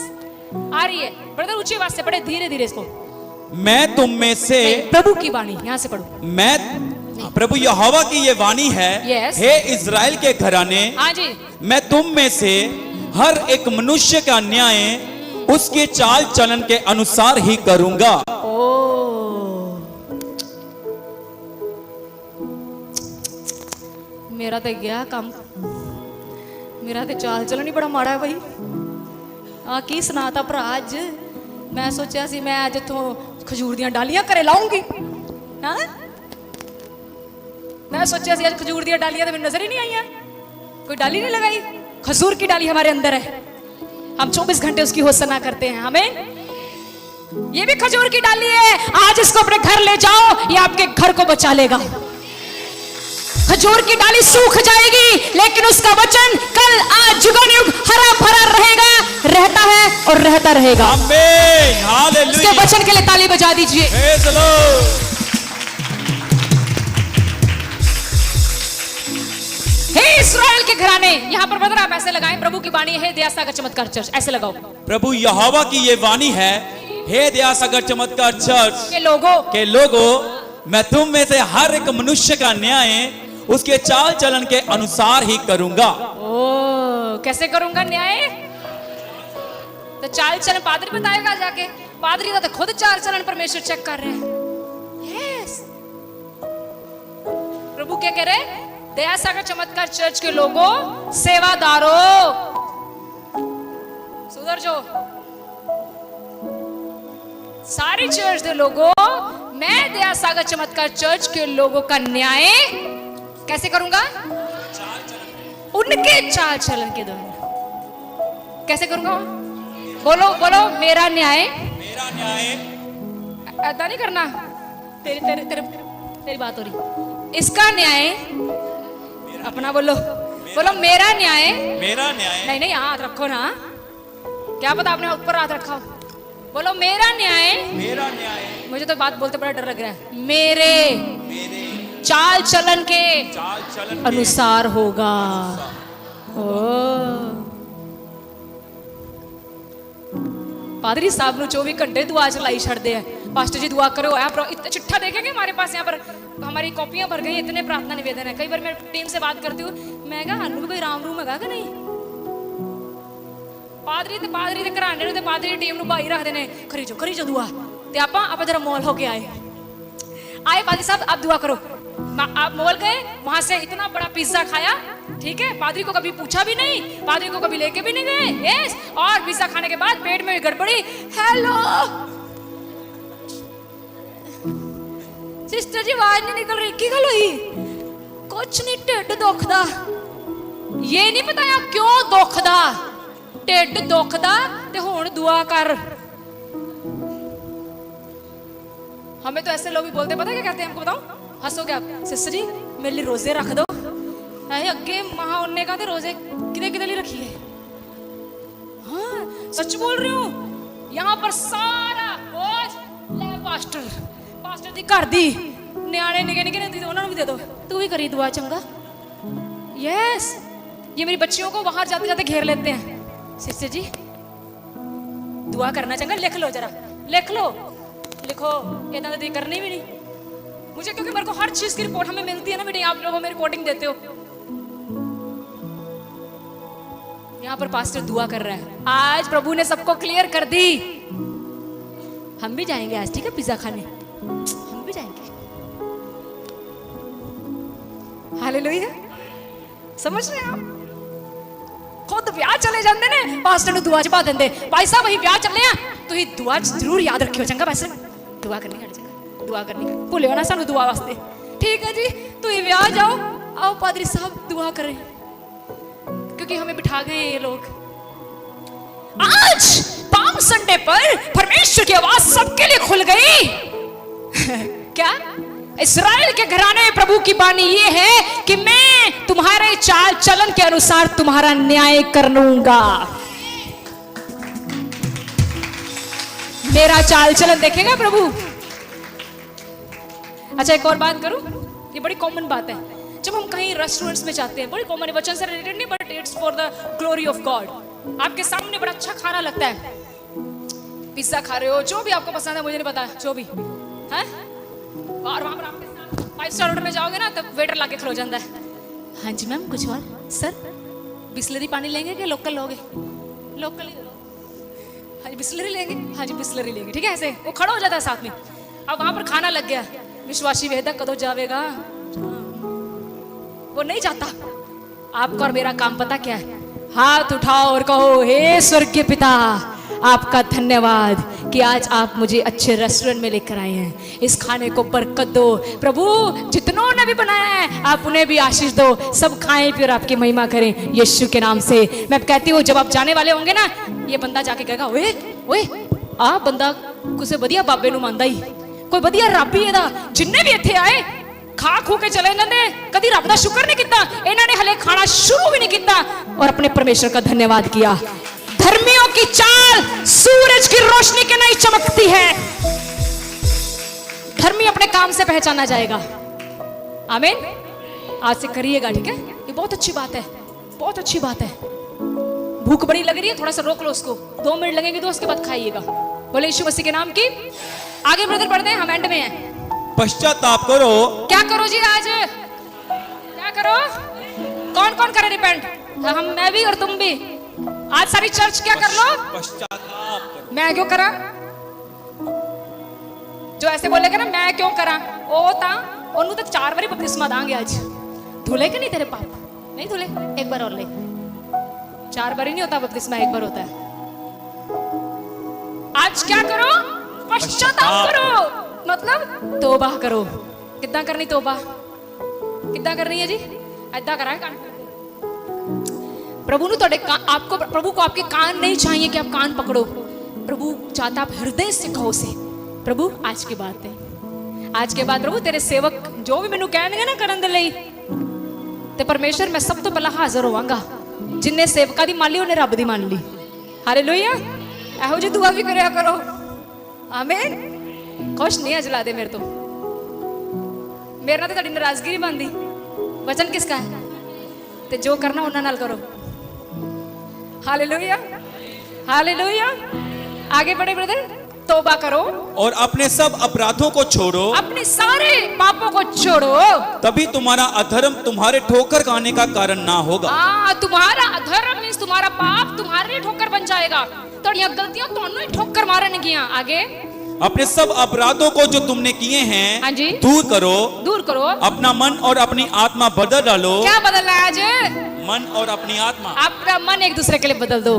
आ रही है। ब्रदर ऊंची आवाज से पढ़े, धीरे धीरे इसको। मैं तुम में से, प्रभु की वाणी, यहां से पढ़ो। मैं, प्रभु यहोवा की ये वाणी है, Yes. हे इज़राइल के घराने, हाँ जी, मैं तुम में से हर एक मनुष्य का न्याय उसके चाल चलन के अनुसार ही करूंगा। मेरा तो गया काम, मेरा तो चाल चलन ही बड़ा माड़ा है भाई। आ की सुनाता भरा अज, मैं सोचा सी मैं अज इथों खजूर दियां डालियां घरे लाऊंगी। हाँ, मैं सोचा सी आज खजूर दियां डालियां तो मैंने नजर ही नहीं आईया, कोई डाली नहीं लगाई। खजूर की डाली हमारे अंदर है, हम 24 घंटे उसकी होसना करते हैं। हमें ये भी खजूर की डाली है, आज इसको अपने घर ले जाओ, ये आपके घर को बचा लेगा। खजूर की डाली सूख जाएगी लेकिन उसका वचन कल आज जुगन युग हरा भरा रहेगा, रहता है और रहता रहेगा। आमीन, हालेलुया। उसके वचन के लिए ताली बजा दीजिए। Praise the lord. हे इस्राएल के घराने, यहाँ पर ब्रदर आप ऐसे लगाएं, प्रभु की वाणी है दया सागर चमत्कार चर्च, ऐसे लगाओ। प्रभु यहोवा की ये वाणी है, हे दया सागर चमत्कार चर्च के लोगों, मैं तुम में से हर एक मनुष्य का न्याय उसके चाल चलन के अनुसार ही करूंगा। ओ, कैसे करूंगा न्याय? तो चाल चलन पादरी बताएगा जाके। पादरी तो खुद चाल चलन परमेश्वर चेक कर रहे हैं। यस, प्रभु क्या कह रहे? दया सागर चमत्कार चर्च के लोगों, सेवादारों, सुधर जो सारी चर्च के लोगों, मैं दया सागर चमत्कार चर्च के लोगों का न्याय कैसे करूंगा? उनके चाल चलन के द्वारा। कैसे करूंगा? बोलो बोलो, मेरा न्याय, मेरा न्याय ऐसा नहीं करना। तेरी तेरी तेरी तेरी बात हो रही। इसका न्याय अपना बोलो, बोलो मेरा न्याय। मेरा न्याय। नहीं नहीं, हाथ रखो ना, क्या पता आपने ऊपर हाथ रखा हो। बोलो मेरा न्याय। मेरा न्याय। मुझे तो बात बोलते बड़ा डर लग रहा है। मेरे चाल चलन के अनुसार होगा। पादरी साहब ने 24 घंटे दुआ चलाई छड़ते हैं। पास्टर जी दुआ करो, आप इतना चिट्ठा देखेंगे हमारे पास, यहाँ पर हमारी कॉपियां भर गई, इतने प्रार्थना निवेदन है। कई बार मैं टीम से बात करती हूँ, मैं कहा हानू भी कोई राम रूम है कि नहीं? पादरी ते घराने नु ते पादरी टीम नु भाई रखते ने, करी जो दुआ। ते आप जरा मॉल होके आए पादरी साहब, आप दुआ करो। आप मॉल गए, वहां से इतना बड़ा पिज्जा खाया, ठीक है, पादरी को कभी पूछा भी नहीं, पादरी को कभी लेके भी नहीं गए। यस, और पिज्जा खाने के बाद पेट में गड़बड़ी। हेलो सिस्टर जी, आवाज नहीं निकल रही, की गल हुई? कुछ नहीं, ढिड दुखदा। ये नहीं पता या क्यों दुखदा, ढिड दुखदा ते हुण दुआ कर। हमें तो ऐसे लोग भी बोलते, पता क्या कहते हैं हमको, बताओ? हंसोगे आप। सिस्टर जी मेरे लिए रोजे रख दो। अगे महा उन्ने का रोजे किदे लिए रखी है? हाँ सच बोल रही हूँ। यहाँ पर सारा बोझ घर दी ਨਿਆਣੇ ਨਿੱਕੇ ਨਿੱਕੇ ਨੇ ਉਹਨਾਂ ਨੂੰ ਵੀ ਦੇ ਦੋ तू भी करी दुआ चंगा यस ये मेरी बच्चियों को बाहर जाते जाते घेर लेते हैं सिस्टर जी दुआ करना चंगा लिख लो जरा लिख लो लिखो इतना तो करनी भी नहीं मुझे क्योंकि मेरे को हर चीज की रिपोर्ट हमें मिलती है ना बेटी आप लोगों में रिपोर्टिंग देते हो यहाँ पर पास्टर दुआ कर रहा है आज प्रभु ने सबको क्लियर कर दी हम भी जाएंगे आज ठीक है पिज्जा खाने हम भी जाएंगे हालेलुया समझ रहे हैं आप खुद ब्याह चले जाते ने पास्टर नु दुआ च पा देंदे भाई साहब वही ब्याह चले हैं तो ये दुआ जरूर याद रखियो चंगा पास्टर दुआ करनी है चंगा दुआ करनी भूलियो ना सानू दुआ वास्ते ठीक है जी तो ये ब्याह जाओ आओ पादरी साहब दुआ करें क्योंकि हमें बिठा गए ये लोग आज पाम संडे पर परमेश्वर की आवाज सबके लिए खुल गई क्या इस्राएल के घराने में प्रभु की बानी ये है कि मैं तुम्हारे चाल चलन के अनुसार तुम्हारा न्याय कर लूंगा मेरा चाल चलन देखेगा प्रभु अच्छा एक और बात करूं ये बड़ी कॉमन बात है जब हम कहीं रेस्टोरेंट्स में जाते हैं बड़ी कॉमन है वचन से रिलेटेड नहीं but it's for the glory of God आपके सामने बड़ा अच्छा खाना लगता है पिज्जा खा रहे हो जो भी आपको पसंद है मुझे नहीं पता जो भी है और वहां पर आपके साथ 5 स्टार होटल में जाओगे ना तब वेटर लाके खलो जाता है हाँ जी मैम कुछ और सर बिस्लरी पानी लेंगे कि लोकल लोगे लोकल ही हाँ जी बिस्लरी लेंगे हाँ जी बिस्लरी लेंगे ठीक है ऐसे वो खड़ा हो जाता है साथ में अब वहां पर खाना लग गया विश्वासी वेदा कदों जाएगा वो नहीं जाता आपका और मेरा काम पता क्या है हाथ उठाओ और कहो हे स्वर्गीय पिता आपका धन्यवाद कि आज आप मुझे अच्छे रेस्टोरेंट में लेकर आए हैं इस खाने को बरकत दो प्रभु जितनों ने भी बनाया है आप उन्हें भी आशीष दो सब खाएं फिर आपकी महिमा करें यीशु के नाम से मैं कहती हूँ जब आप जाने वाले होंगे ना ये बंदा जाके कहेगा ओए ओए आ बंदा कुछ बढ़िया बाबे नू मानदा ही कोई बढ़िया रब ही एदा जिन्ने भी इत्थे आए खा खू के चले जाते कभी रब का शुक्र नहीं किया इन्होंने हले खाना शुरू भी नहीं किया और अपने परमेश्वर का धन्यवाद किया धर्मियों की चाल सूरज की रोशनी के नहीं चमकती है धर्मी अपने काम से पहचाना जाएगा आमीन आज से करिएगा ठीक है ये बहुत अच्छी बात है बहुत अच्छी बात है भूख बड़ी लग रही है थोड़ा सा रोक लो उसको 2 मिनट लगेंगे तो उसके बाद खाइएगा बोले यीशु मसीह के नाम की आगे ब्रदर बढ़ते हैं हम एंड में हैं पश्चाताप करो क्या करो जी आज क्या करो कौन कौन करे रिपेंट हम मैं भी और तुम भी आज सारी चर्च क्या कर लो पश्चाताप करो मैं क्यों करा जो ऐसे बोलेगा ना मैं क्यों करा ओ ता ओनू तो 4 बारी बपतिस्मा दांगे आज धुले के नहीं तेरे पाप नहीं धुले एक बार और ले 4 बारी नहीं होता बपतिस्मा एक बार होता है आज क्या करो पश्चाताप करो मतलब तौबा करो कितना करनी तौबा कितना करनी है जी ऐदा करा है प्रभु आपको प्रभु को आपके कान नहीं चाहिए कि आप कान पकड़ो प्रभु चाहता आप हृदय से कहो से प्रभु आज की बात है आज के बाद प्रभु तेरे सेवक जो भी मैनू कहणगे ना करन दे लई ते परमेश्वर मैं सब तो पहला हाजिर होवांगा जिन्ने सेवका दी मान ली उन्हें रब दी मान ली हालेलुया एहो जी दुआ भी करया करो आमीन खुश नहीं जला दे मेरे तो मेरे ना तो तेरी नाराजगी नहीं बनती वचन किसका है ते जो करना उन्हां नाल करो हालेलुया हालेलुया आगे बढ़े ब्रदर तौबा करो और अपने सब अपराधों को छोड़ो अपने सारे पापों को छोड़ो तभी तुम्हारा अधर्म तुम्हारे ठोकर खाने का कारण ना होगा तुम्हारा अधर्म मींस तुम्हारा पाप तुम्हारे लिए ठोकर बन जाएगा तो ये गलतियां ਤੁਹਾਨੂੰ ही ठोकर मारने की आगे अपने सब अपराधों को जो तुमने किए हैं हाँ जी दूर करो अपना मन और अपनी आत्मा बदल डालो क्या बदलना है आज मन और अपनी आत्मा आपका मन एक दूसरे के लिए बदल दो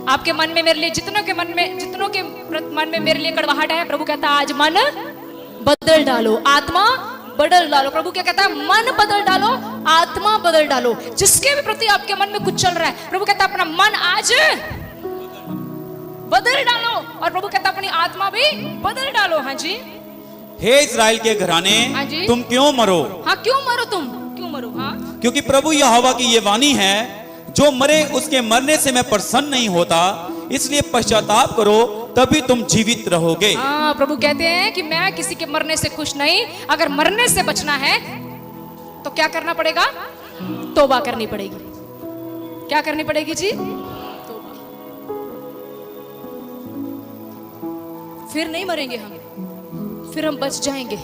आपके मन में मेरे लिए जितनों के मन में मेरे लिए कड़वाहट है प्रभु कहता है आज मन बदल डालो आत्मा बदल डालो प्रभु क्या कहता है मन बदल डालो आत्मा बदल डालो जिसके भी प्रति आपके मन में कुछ चल रहा है प्रभु कहता है अपना मन आज बदल डालो और प्रभु कहता अपनी आत्मा भी बदल डालो हाँ जी हे इस्राएल के घराने हाँ जी तुम क्यों मरो हाँ क्यों मरो तुम क्यों मरो हाँ क्योंकि प्रभु यहोवा की ये वाणी है जो मरे उसके मरने से मैं प्रसन्न नहीं होता इसलिए पश्चाताप करो तभी तुम जीवित रहोगे। हाँ, प्रभु कहते हैं कि मैं किसी के मरने से खुश नहीं, अगर मरने से बचना है तो क्या करना पड़ेगा? तौबा करनी पड़ेगी। क्या करनी पड़ेगी जी? तौबा। फिर नहीं मरेंगे हम, फिर हम बच जाएंगे।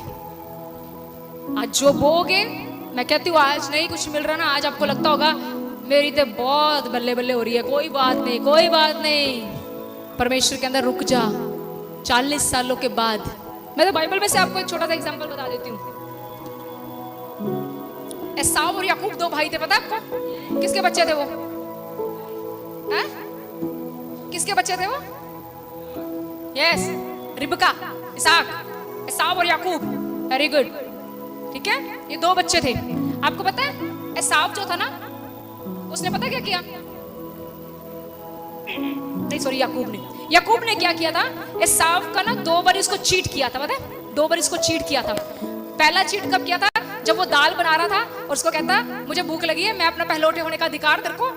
आज जो बोगे, मैं कहती हूँ आज नहीं कुछ मिल रहा ना, आज आपको लगता होगा मेरी तो बहुत बल्ले बल्ले हो रही है, कोई बात नहीं, कोई बात नहीं, परमेश्वर के अंदर रुक जा। 40 सालों के बाद, मैं तो बाइबल में से आपको एक छोटा सा एग्जांपल बता देती हूँ। एसाव और याकूब 2 भाई थे, पता है आपको? किसके बच्चे थे वो? हैं? किसके बच्चे थे वो? यस, रिबका, इसाक, एसाव और याकूब। वेरी गुड, ठीक है। ये 2 बच्चे थे। आपको पता है एसाव जो था ना, उसने पता क्या किया? नहीं सॉरी, याकूब ने क्या किया था? एसाव का ना 2 बार इसको चीट किया था, पता है? 2 बार इसको चीट किया था। पहला चीट कब किया था? जब वो दाल बना रहा था और उसको कहता मुझे भूख लगी है, मैं अपना पहलौठे होने का अधिकार तेरे को।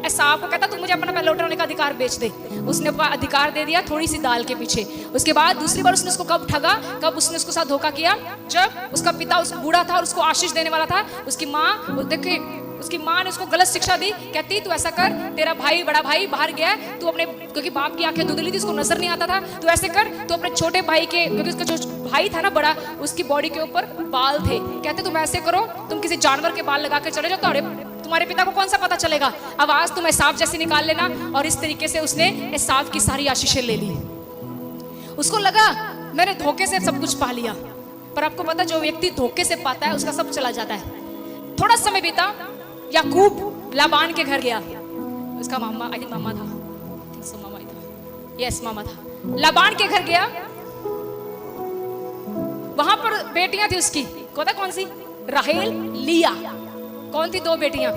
एसाव को कहता तू मुझे अपना पहलौठे होने का अधिकार बेच दे। उसने अपना अधिकार दे दिया थोड़ी सी दाल के पीछे। उसके बाद दूसरी बार उसने उसको कब ठगा, कब उसने उसके साथ धोखा किया? जब उसका पिता उस बूढ़ा था और उसको आशीष देने वाला था। उसकी माँ, देखिए उसकी माँ ने उसको गलत शिक्षा दी, कहती तू ऐसा कर, तेरा भाई, बड़ा भाई बाहर गया है, तू अपने, क्योंकि बाप की आंखें धुंधली थी, उसको नजर नहीं आता था, तू ऐसे कर, तू अपने छोटे भाई के, क्योंकि उसका जो भाई था ना बड़ा, उसकी बॉडी के ऊपर बाल थे, कहते तुम ऐसे करो, तुम किसी जानवर के बाल लगा के चले जाओ, तो तुम्हारे पिता को कौन सा पता चलेगा, आवाज तुम एसाव जैसे निकाल लेना। और इस तरीके से उसने एसाव की सारी आशीषें ले ली। उसको लगा मैंने धोखे से सब कुछ पा लिया, पर आपको पता जो व्यक्ति धोखे से पाता है उसका सब चला जाता है। थोड़ा समय बीता, याकूब लाबान के घर गया। उसका मामा, आई थिंक मामा था, मामा ही था, यस मामा था। लाबान के घर गया, वहां पर बेटियां थी उसकी, पता कौन सी? राहेल, लिया। कौन थी? 2 बेटियां।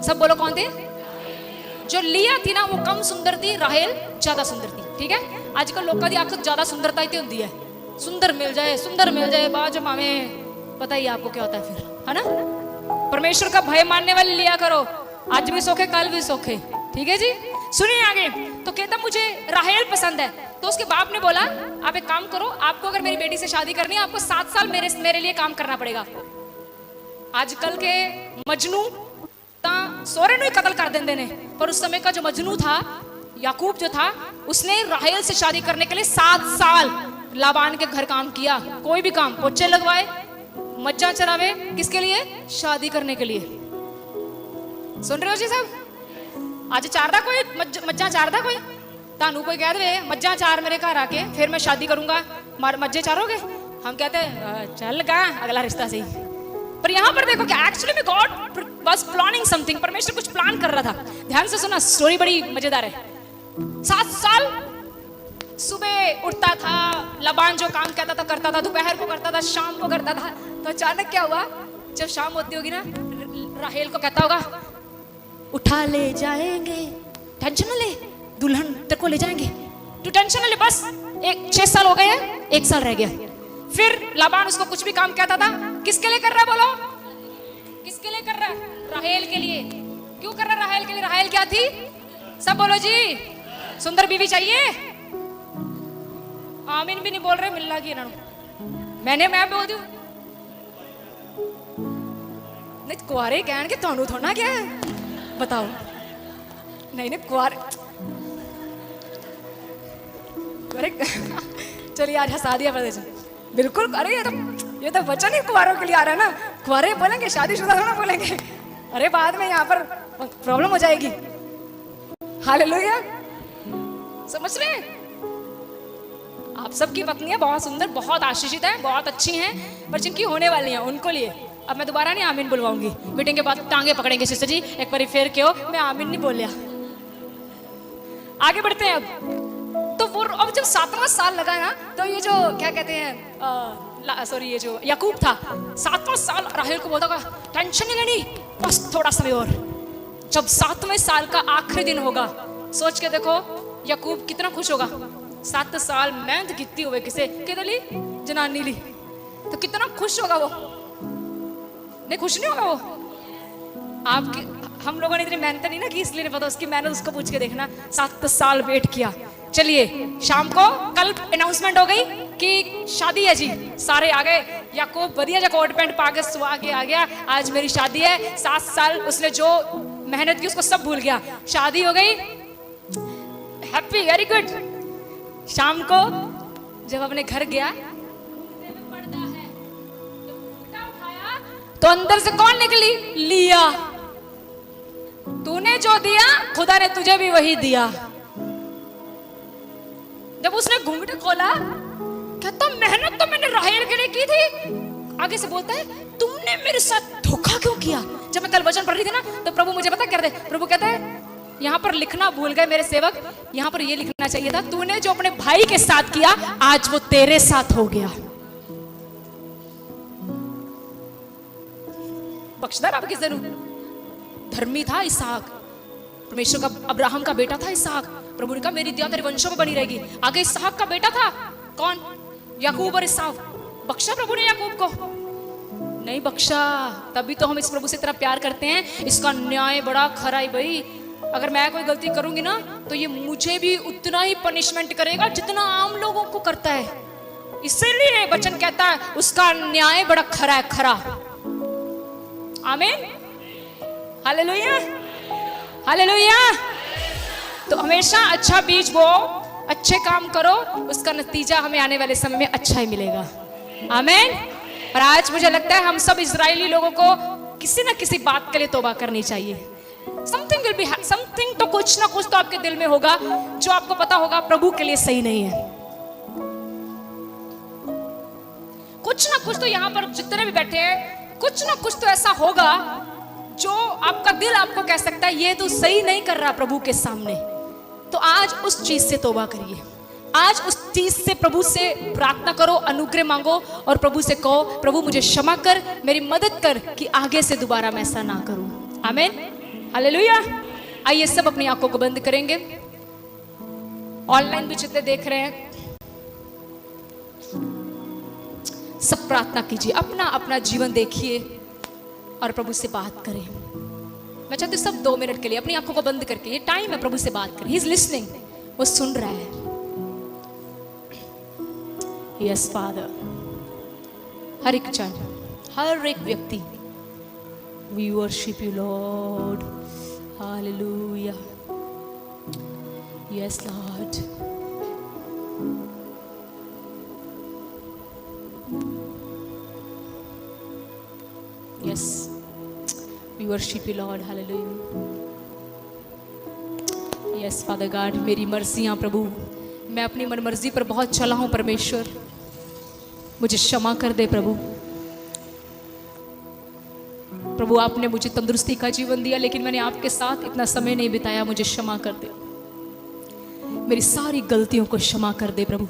सब बोलो कौन थे? जो लिया थी ना वो कम सुंदर थी, राहेल ज्यादा सुंदर थी। ठीक है, आजकल लोगों की आंखों ज्यादा सुंदरता ही होती है, सुंदर मिल जाए बाद में पता ही आपको क्या होता है फिर, है ना? परमेश्वर का भय मानने वाले लिया करो, आज भी सोखे कल भी सोखे। ठीक है जी, सुनिए आगे। तो कहता मुझे राहेल पसंद है। तो उसके बाप ने बोला आप एक काम करो, आपको अगर मेरी बेटी से शादी करनी है, आपको 7 साल मेरे लिए काम करना पड़ेगा। आजकल के मजनू सोरे नु कत्ल कर देंगे ने, पर उस समय का जो मजनू था, याकूब जो था, उसने राहेल से शादी करने के लिए 7 साल लाबान के घर काम किया। कोई भी काम, पोछे लगवाए, मज्जा चरावे, किसके लिए? शादी करने के लिए। सुन रहे हो जी सब? आज चारदा कोई मज्जा चारदा कोई? तानू कोई कह दे मज्जा चार मेरे घर आके फिर मैं शादी करूंगा, मज्जे चारोगे? हम कहते हैं चल गा अगला रिश्ता सही। पर यहाँ पर देखो कि एक्चुअली में गॉड वाज प्लानिंग समथिंग। परमेश्वर कुछ प्लान कर रहा था। ध्यान से सुना, स्टोरी बड़ी मजेदार है। 7 साल सुबह उठता था, लाबान जो काम कहता था करता था, दोपहर को करता था, शाम को करता था। तो अचानक क्या हुआ, जब शाम होती होगी ना, राहेल को कहता होगा उठा ले जाएंगे, टेंशन न ले, दुल्हन तेरे को ले जाएंगे, तू टेंशन न ले, बस 6 साल हो गए हैं, 1 साल रह गया। फिर लाबान उसको कुछ भी काम कहता था, किसके लिए कर रहा है बोलो? किसके लिए कर रहा है? राहेल के लिए। क्यों कर रहा है राहेल के लिए? राहेल क्या थी? सब बोलो जी, सुंदर बीवी चाहिए। आमीन भी नहीं बोल रहे, मिल लगी ना मैं बोल दूं नहीं कुआरे कहन के थानू थोड़ा क्या है बताओ। नहीं कुआरे, अरे चलिए आज हंसा दिया प्रदेश बिल्कुल। अरे ये तो वचन ही कुआरों के लिए आ रहा है ना, कुआरे बोलेंगे, शादीशुदा थोड़ा बोलेंगे। अरे बाद में यहाँ पर प्रॉब्लम हो जाएगी। हालेलुया, समझ रहे हैं? आप सबकी पत्नियां बहुत सुंदर, बहुत आशीषित हैं, बहुत अच्छी हैं, पर जिनकी होने वाली हैं उनको लिए अब मैं दोबारा नहीं आमीन बुलवाऊंगी। मीटिंग के बाद टांगे पकड़ेंगे सिस्टर जी, एक बार फिर क्यों मैं आमीन नहीं बोलिया। आगे बढ़ते हैं अब। तो वो अब जब 7वां साल लगा ना, तो ये जो क्या कहते हैं सॉरी ये जो याकूब था, 7वां साल राहेल को बोलता होगा टेंशन नहीं लेनी, बस थोड़ा समय और। जब 7वें साल का आखिरी दिन होगा, सोच के देखो याकूब कितना खुश होगा। 7 साल मेहनत की हुए किसे ली जनानी ली, तो कितना खुश होगा वो। नहीं खुश नहीं होगा वो? आपके हम लोगों ने इतनी मेहनत नहीं ना की, इसलिए नहीं पता। उसकी मेहनत उसको पूछ के देखना। 7 साल वेट किया, चलिए शाम को कल अनाउंसमेंट हो गई कि शादी है जी, सारे आ गए। याकूब बढ़िया जा कोट पैंट पा के सुहा के आ गया, आज मेरी शादी है। 7 साल उसने जो मेहनत की उसको सब भूल गया, शादी हो गई, हैप्पी, वेरी गुड। शाम को जब अपने घर गया तो अंदर से कौन निकली? लिया। तूने जो दिया खुदा ने तुझे भी वही दिया। जब उसने घूंघट खोला, कहता मेहनत तो मैंने राहेल के लिए की थी। आगे से बोलता है तुमने मेरे साथ धोखा क्यों किया? जब मैं कल वचन पढ़ रही थी ना, तो प्रभु मुझे पता कर दे, प्रभु कहता है यहाँ पर लिखना भूल गए मेरे सेवक, यहाँ पर ये लिखना चाहिए था, तूने जो अपने भाई के साथ किया आज वो तेरे साथ हो गया। बख्शदार आपकी जरूर धर्मी था इसहाक, परमेश्वर का अब्राहम का बेटा था इसहाक। प्रभु ने कहा मेरी दया तेरे वंशों में बनी रहेगी। आगे इसहाक का बेटा था कौन? याकूब और ईसाव। बख्शा प्रभु ने याकूब को? नहीं बख्शा। तभी तो हम इस प्रभु से इतना प्यार करते हैं। इसका न्याय बड़ा खरा है भाई। अगर मैं कोई गलती करूंगी ना तो ये मुझे भी उतना ही पनिशमेंट करेगा जितना आम लोगों को करता है। इसीलिए वचन कहता है उसका न्याय बड़ा खरा है, खरा। आमीन, हालेलुया, हालेलुया। तो हमेशा अच्छा बीज बो, अच्छे काम करो, उसका नतीजा हमें आने वाले समय में अच्छा ही मिलेगा। आमीन। और आज मुझे लगता है हम सब इजरायली लोगों को किसी ना किसी बात के लिए तौबा करनी चाहिए। समथिंग विल बी समथिंग, तो कुछ ना कुछ तो आपके दिल में होगा जो आपको पता होगा प्रभु के लिए सही नहीं है। कुछ ना कुछ तो यहाँ पर जितने भी बैठे हैं, कुछ ना कुछ तो ऐसा होगा जो आपका दिल आपको कह सकता है ये तो सही नहीं कर रहा प्रभु के सामने। तो आज उस चीज से तौबा करिए, आज उस चीज से प्रभु से प्रार्थना करो, अनुग्रह मांगो और प्रभु से कहो प्रभु मुझे क्षमा कर, मेरी मदद कर कि आगे से दोबारा मैं ऐसा ना करूं। आमीन, हालेलुया। आइए सब अपनी आंखों को बंद करेंगे। ऑनलाइन भी जितने देख रहे हैं सब प्रार्थना कीजिए, अपना अपना जीवन देखिए और प्रभु से बात करें। मैं चाहती हूँ सब 2 मिनट के लिए अपनी आंखों को बंद करके, ये टाइम है प्रभु से बात करें। ही इज लिसनिंग, वो सुन रहा है। यस फादर, हर एक जन, हर एक व्यक्ति, we worship you Lord, hallelujah. Yes Lord, yes we worship you Lord, hallelujah. Yes Father God, मेरी मर्जियां प्रभु, मैं अपनी मन मर्जी पर बहुत चला हूं परमेश्वर, मुझे क्षमा कर दे प्रभु। प्रभु आपने मुझे तंदुरुस्ती का जीवन दिया लेकिन मैंने आपके साथ इतना समय नहीं बिताया, मुझे क्षमा कर दे। मेरी सारी गलतियों को क्षमा कर दे प्रभु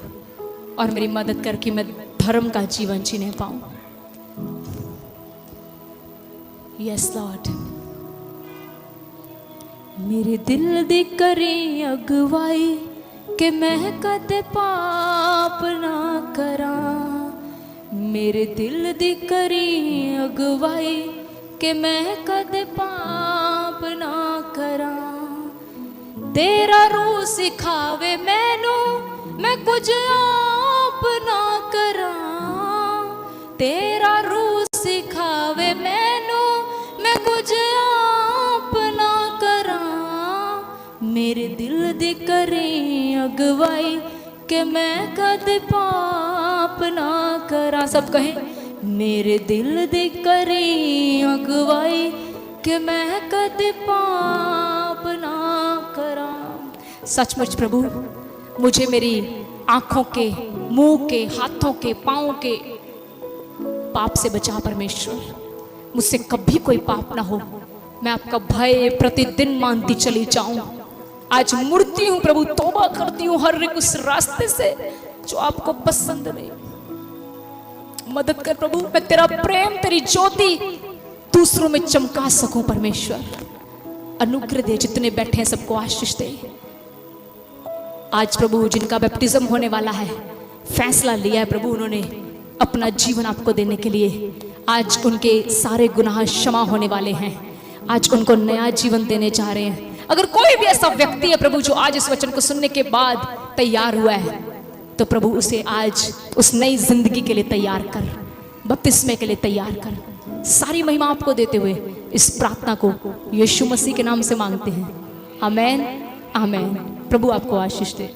और मेरी मदद कर कि मैं धर्म का जीवन जीने पाऊं। यस लॉर्ड, मेरे दिल दी करी अगवाई कि मैं कदे पाप ना करा। मेरे दिल दी करी अगवाई कि मैं कदे पाप ना करा। तेरा रूह सिखावे मैनू मैं कुछ आप ना करा। तेरा रूह सिखावे मैनू मैं कुछ आप ना करा। मेरे दिल दी करे अगवाई कि मैं कदे पाप ना करा। सब कहें मेरे दिल दी करे अगवाई कि मैं कदे पाप ना करा। सचमुच प्रभु मुझे मेरी आंखों के, मुंह के, हाथों के, पांवों के पाप से बचा परमेश्वर। मुझसे कभी कोई पाप ना हो, मैं आपका भय प्रतिदिन मानती चली जाऊं। आज मुड़ती हूं प्रभु, तौबा करती हूं हर एक उस रास्ते से जो आपको पसंद नहीं। मदद कर प्रभु, मैं तेरा प्रेम, तेरी ज्योति दूसरों में चमका सकूं परमेश्वर। अनुग्रह दे, जितने बैठे हैं सबको आशीष दे। आज प्रभु जिनका बैप्टिज्म होने वाला है, फैसला लिया है प्रभु उन्होंने अपना जीवन आपको देने के लिए, आज उनके सारे गुनाह क्षमा होने वाले हैं। आज उनको नया जीवन देने जा रहे हैं। अगर कोई भी ऐसा व्यक्ति है प्रभु जो आज इस वचन को सुनने के बाद तैयार हुआ है, तो प्रभु उसे आज उस नई जिंदगी के लिए तैयार कर, बपतिस्मे के लिए तैयार कर। सारी महिमा आपको देते हुए इस प्रार्थना को यीशु मसीह के नाम से मांगते हैं, आमेन आमेन। प्रभु आपको आशीष दे।